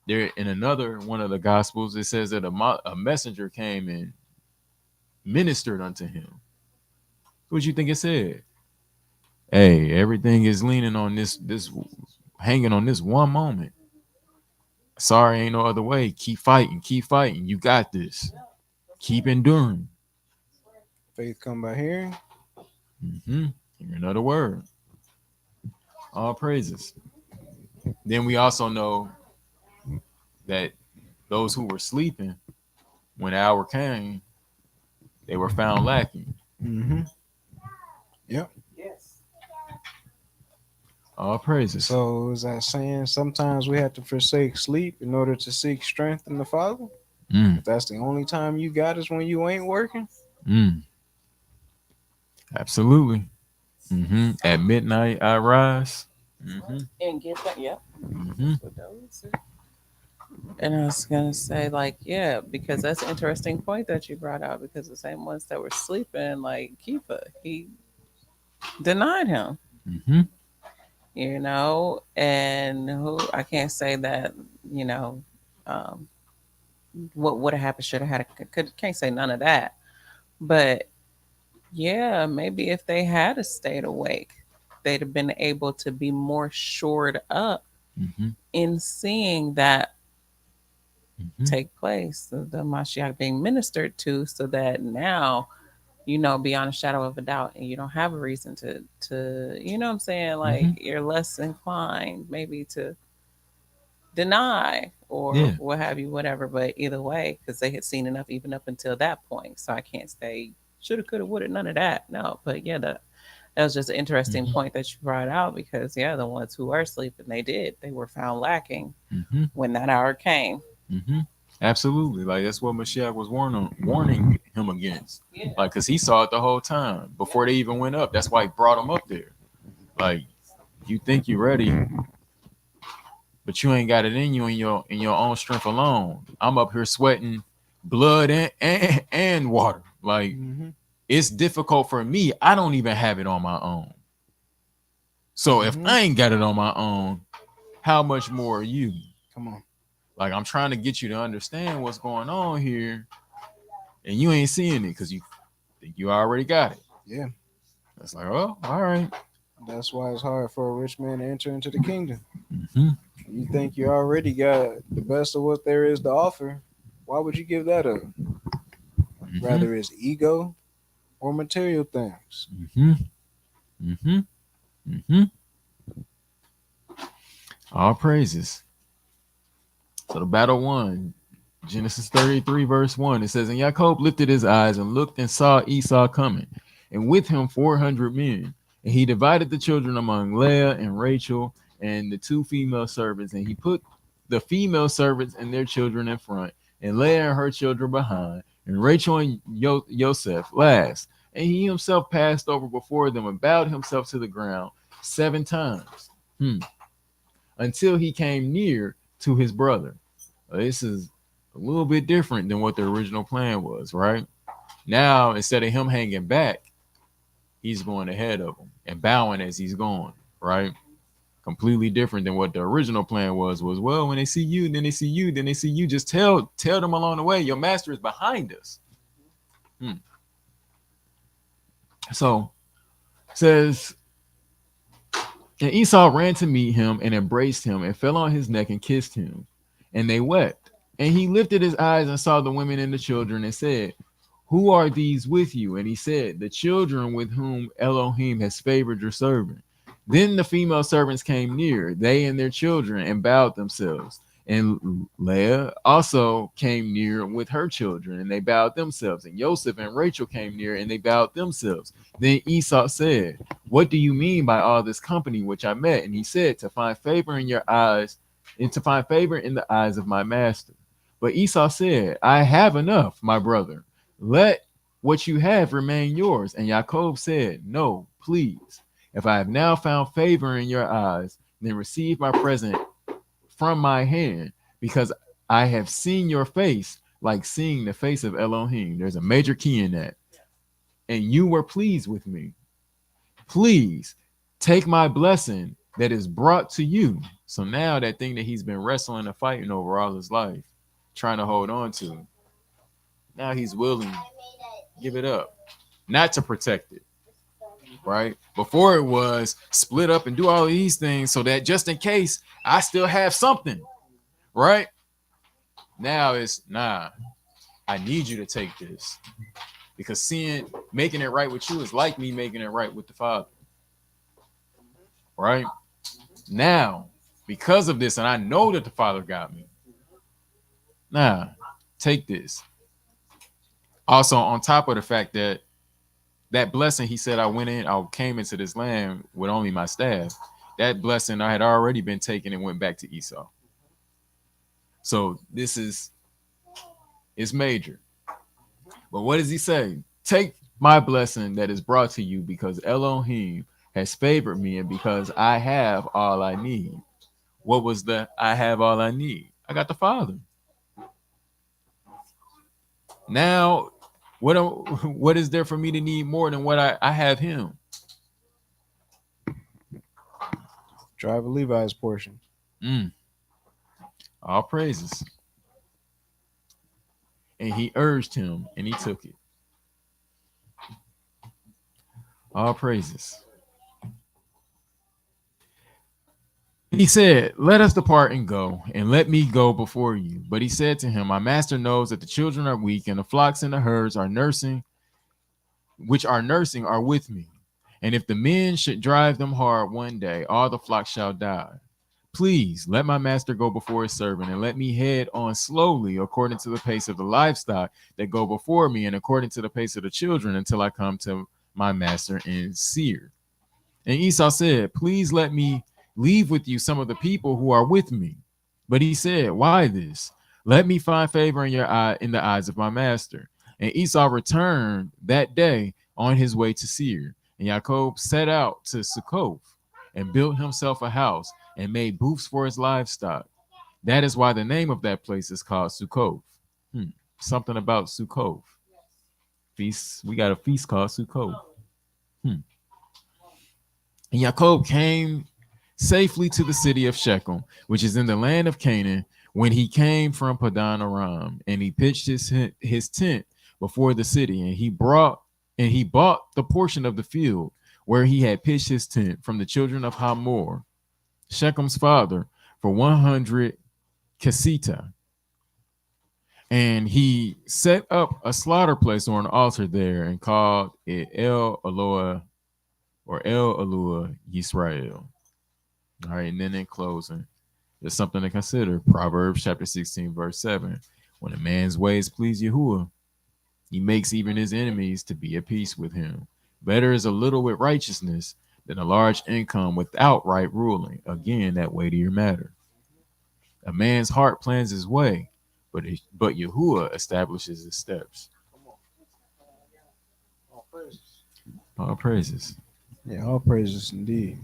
There, in another one of the Gospels, it says that a messenger came and ministered unto him. What you think it said? Hey, everything is leaning on this hanging on this one moment. Sorry, ain't no other way. Keep fighting, keep fighting. You got this. Keep enduring. Faith come by hearing. Mm-hmm. Hear another word. All praises. Then we also know that those who were sleeping when the hour came, they were found lacking. Mm-hmm. Yep. All praises. So is that saying sometimes we have to forsake sleep in order to seek strength in the Father? Mm, If that's the only time you got is when you ain't working? mm, absolutely. Mm-hmm. At midnight, I rise. Mm-hmm. And get that. Yep. Mm-hmm. That's what that was. And I was gonna say, like, yeah, because that's an interesting point that you brought out. Because the same ones that were sleeping, like Kifa, he denied him, Mm-hmm. and who I can't say that, you know, um, what would have happened should have had. Can't say none of that, but yeah, maybe if they had stayed awake, they'd have been able to be more shored up Mm-hmm. in seeing that Mm-hmm. take place, the Mashiach being ministered to, so that now, beyond a shadow of a doubt, and you don't have a reason to, what I'm saying, like Mm-hmm. you're less inclined maybe to deny or Yeah. what have you, whatever. But either way, because they had seen enough even up until that point, so I can't say shoulda, coulda, woulda, none of that. No, but yeah, that was just an interesting Mm-hmm. point that you brought out because yeah, the ones who were sleeping, they were found lacking Mm-hmm. when that hour came. Mm-hmm. Absolutely. Like that's what Mashiach was warning him against. Yeah. Like, cause he saw it the whole time before they even went up. That's why he brought him up there. Like, you think you're ready, but you ain't got it in you in your own strength alone. I'm up here sweating blood and water. Like, Mm-hmm. it's difficult for me. I don't even have it on my own. So if Mm-hmm. I ain't got it on my own, how much more are you? Come on. Like, I'm trying to get you to understand what's going on here, and you ain't seeing it because you think you already got it. Yeah. It's like, oh, all right. That's why it's hard for a rich man to enter into the kingdom. Mm-hmm. You think you already got the best of what there is to offer. Why would you give that up? Mm-hmm. Rather it's ego or material things. Mm-hmm. Mm-hmm. Mm-hmm. All praises. So the battle won. Genesis 33, verse 1. It says, and Jacob lifted his eyes and looked and saw Esau coming, and with him 400 men. And he divided the children among Leah and Rachel and the two female servants. And he put the female servants and their children in front, and Leah and her children behind, and Rachel and Joseph last. And he himself passed over before them and bowed himself to the ground 7 times, until he came near to his brother. This is a little bit different than what the original plan was, right? Now, instead of him hanging back, he's going ahead of him and bowing as he's going, right? Completely different than what the original plan was, well, when they see you, then they see you, then they see you, just tell them along the way, your master is behind us. So says, and Esau ran to meet him and embraced him and fell on his neck and kissed him, and they wept. And he lifted his eyes and saw the women and the children and said, who are these with you? And he said, the children with whom Elohim has favored your servant. Then the female servants came near, they and their children, and bowed themselves. And Leah also came near with her children, and they bowed themselves. And Joseph and Rachel came near, and they bowed themselves. Then Esau said, what do you mean by all this company which I met? And he said, to find favor in your eyes, and to find favor in the eyes of my master. But Esau said, I have enough, my brother. Let what you have remain yours. And Jacob said, no, please. If I have now found favor in your eyes, then receive my present from my hand, because I have seen your face like seeing the face of Elohim. There's a major key in that. And you were pleased with me. Please take my blessing that is brought to you. So now that thing that he's been wrestling and fighting over all his life, trying to hold on to, now he's willing to give it up, not to protect it. Right? Before it was split up and do all of these things so that just in case I still have something. Right? Now it's nah, I need you to take this. Because making it right with you is like me making it right with the Father. Right? Now, because of this, and I know that the Father got me. Nah, take this. Also, on top of the fact that blessing, he said, I came into this land with only my staff. That blessing I had already been taken and went back to Esau. So this it's major. But what does he say? Take my blessing that is brought to you because Elohim has favored me and because I have all I need. What was the I have all I need? I got the Father. Now, what is there for me to need more than what I have him? Tribe of Levi's portion. All praises. And he urged him, and he took it. All praises. He said, let us depart and go, and let me go before you. But he said to him, my master knows that the children are weak, and the flocks and the herds are nursing, which are nursing are with me. And if the men should drive them hard one day, all the flock shall die. Please let my master go before his servant, and let me head on slowly according to the pace of the livestock that go before me, and according to the pace of the children, until I come to my master in Seir. And Esau said, please let me leave with you some of the people who are with me. But he said, why this? Let me find favor in your eye in the eyes of my master. And Esau returned that day on his way to Seir. And Jacob set out to Succoth and built himself a house and made booths for his livestock. That is why the name of that place is called Succoth. Something about Succoth. Feast. We got a feast called Succoth. And Jacob came safely to the city of Shechem, which is in the land of Canaan, when he came from Padan Aram, and he pitched his tent before the city, and he bought the portion of the field where he had pitched his tent from the children of Hamor, Shechem's father, for 100 kesita. And he set up a slaughter place or an altar there and called it El Eloah or El Eloah Yisrael. All right, and then in closing, there's something to consider. Proverbs chapter 16, verse 7. When a man's ways please Yahuwah, he makes even his enemies to be at peace with him. Better is a little with righteousness than a large income without right ruling. Again, that weightier matter. A man's heart plans his way, but Yahuwah establishes his steps. Come on. All praises. All praises. Yeah, all praises indeed.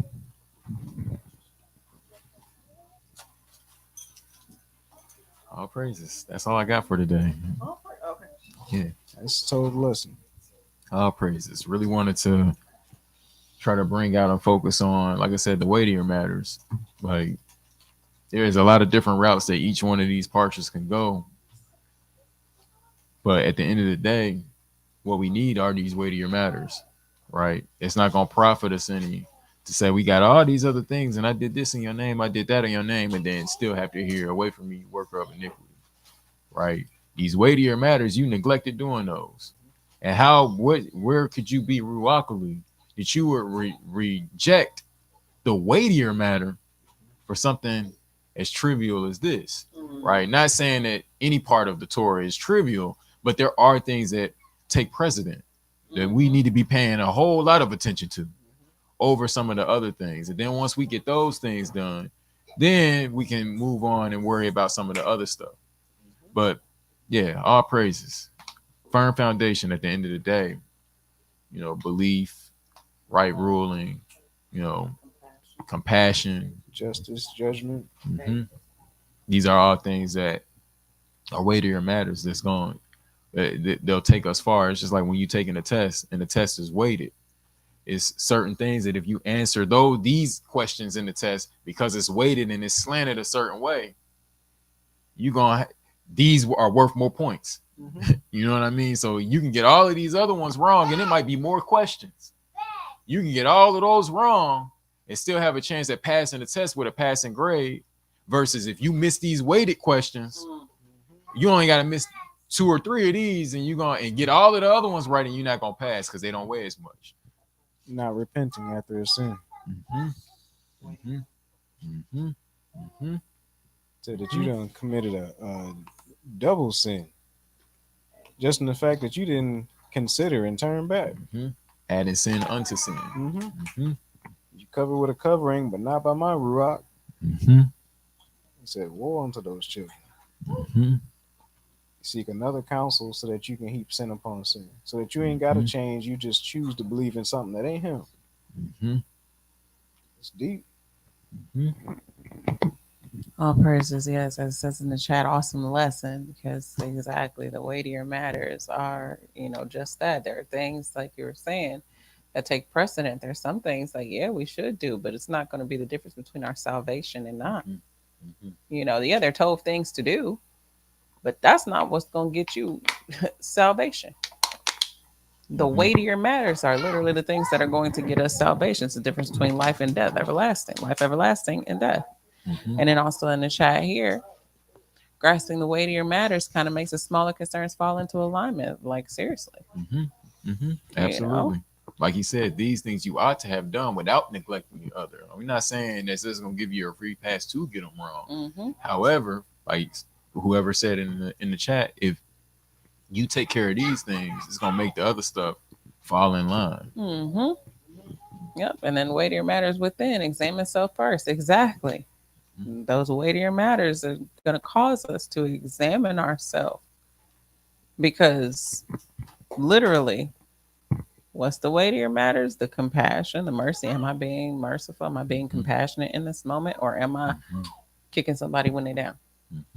All praises. That's all I got for today. Yeah. That's a total lesson. All praises. Really wanted to try to bring out and focus on, like I said, the weightier matters. Like there's a lot of different routes that each one of these parshas can go. But at the end of the day, what we need are these weightier matters, right? It's not going to profit us any to say we got all these other things and I did this in your name, I did that in your name, and then still have to hear away from me, worker of iniquity, right? These weightier matters, you neglected doing those. And where could you be ruakally that you would reject the weightier matter for something as trivial as this, right? Not saying that any part of the Torah is trivial, but there are things that take precedent that we need to be paying a whole lot of attention to over some of the other things. And then once we get those things done, then we can move on and worry about some of the other stuff. But yeah, all praises. Firm foundation at the end of the day, belief, right ruling, you know, compassion. Justice, judgment. Mhm. These are all things that are weightier matters that's going, they'll take us far. It's just like when you're taking a test and the test is weighted. It's certain things that if you answer these questions in the test because it's weighted and it's slanted a certain way, these are worth more points. You know what I mean? So you can get all of these other ones wrong and it might be more questions. You can get all of those wrong and still have a chance at passing the test with a passing grade, versus if you miss these weighted questions, you only got to miss 2 or 3 of these and you're going to get all of the other ones right and you're not going to pass because they don't weigh as much. Not repenting after a sin. Mm-hmm. Mm-hmm. Mm-hmm. Mm-hmm. So that you done committed a double sin. Just in the fact that you didn't consider and turn back. Mm-hmm. Adding sin unto sin. Mm-hmm. Mm-hmm. You cover with a covering, but not by my ruach. Mm-hmm. He said, woe unto those children. Mm-hmm. Seek another counsel so that you can heap sin upon sin. So that you ain't got to change. You just choose to believe in something that ain't him. Mm-hmm. It's deep. Mm-hmm. All praises, yes, as it says in the chat, awesome lesson, because exactly the weightier matters are, just that. There are things like you were saying that take precedent. There's some things like, yeah, we should do, but it's not going to be the difference between our salvation and not. Yeah, they're told things to do, but that's not what's going to get you salvation. The weightier matters are literally the things that are going to get us salvation. It's the difference between life and death, life everlasting, and death. And then also in the chat here, grasping the weightier matters kind of makes the smaller concerns fall into alignment. Like, seriously. Mm-hmm. Mm-hmm. Absolutely. Like he said, these things you ought to have done without neglecting the other. We're not saying that this is going to give you a free pass to get them wrong. Mm-hmm. However, like whoever said in the chat, if you take care of these things, it's going to make the other stuff fall in line. Mm-hmm. Yep. And then weightier matters within. Examine self first. Exactly. Those weightier matters are going to cause us to examine ourselves, because literally, what's the weightier matters? The compassion, the mercy. Am I being merciful? Am I being compassionate in this moment, or am I kicking somebody when they're down?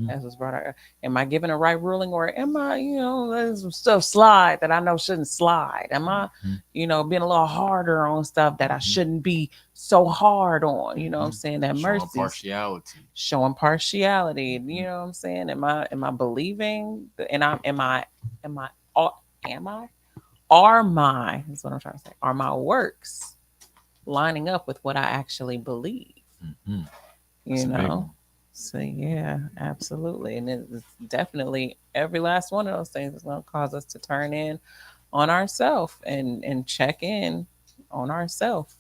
As was brought out, am I giving a right ruling, or am I, letting some stuff slide that I know shouldn't slide? Am I, being a little harder on stuff that I shouldn't be so hard on? You know what I'm saying? That mercy, showing partiality. You know what I'm saying? Am I believing? And are that's what I'm trying to say. Are my works lining up with what I actually believe? You know. So yeah, absolutely. And it's definitely every last one of those things is going to cause us to turn in on ourselves and check in on ourselves.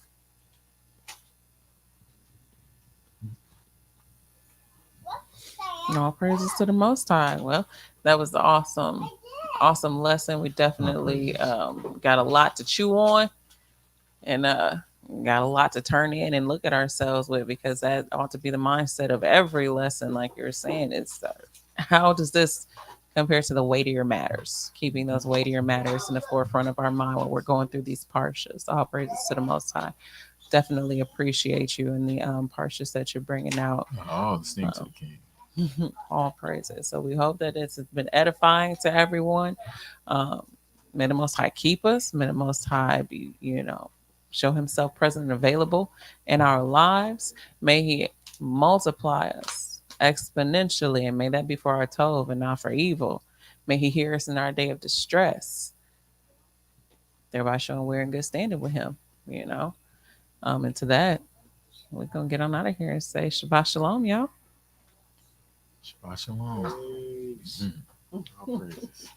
All praises to the Most High. Well, that was the awesome lesson. We definitely got a lot to chew on, and got a lot to turn in and look at ourselves with, because that ought to be the mindset of every lesson. Like you're saying, it's how does this compare to the weightier matters? Keeping those weightier matters in the forefront of our mind when we're going through these parshas. All praises to the Most High. Definitely appreciate you and the parshas that you're bringing out. All the things to Um, the king. all praises. So we hope that it's been edifying to everyone. Um, may the Most High keep us. May the Most High be, show Himself present and available in our lives. May He multiply us exponentially, and may that be for our tov and not for evil. May He hear us in our day of distress, thereby showing we're in good standing with Him. You know, and to that, we're gonna get on out of here and say Shabbat Shalom, y'all. Shabbat shalom. Peace. Mm. All praises.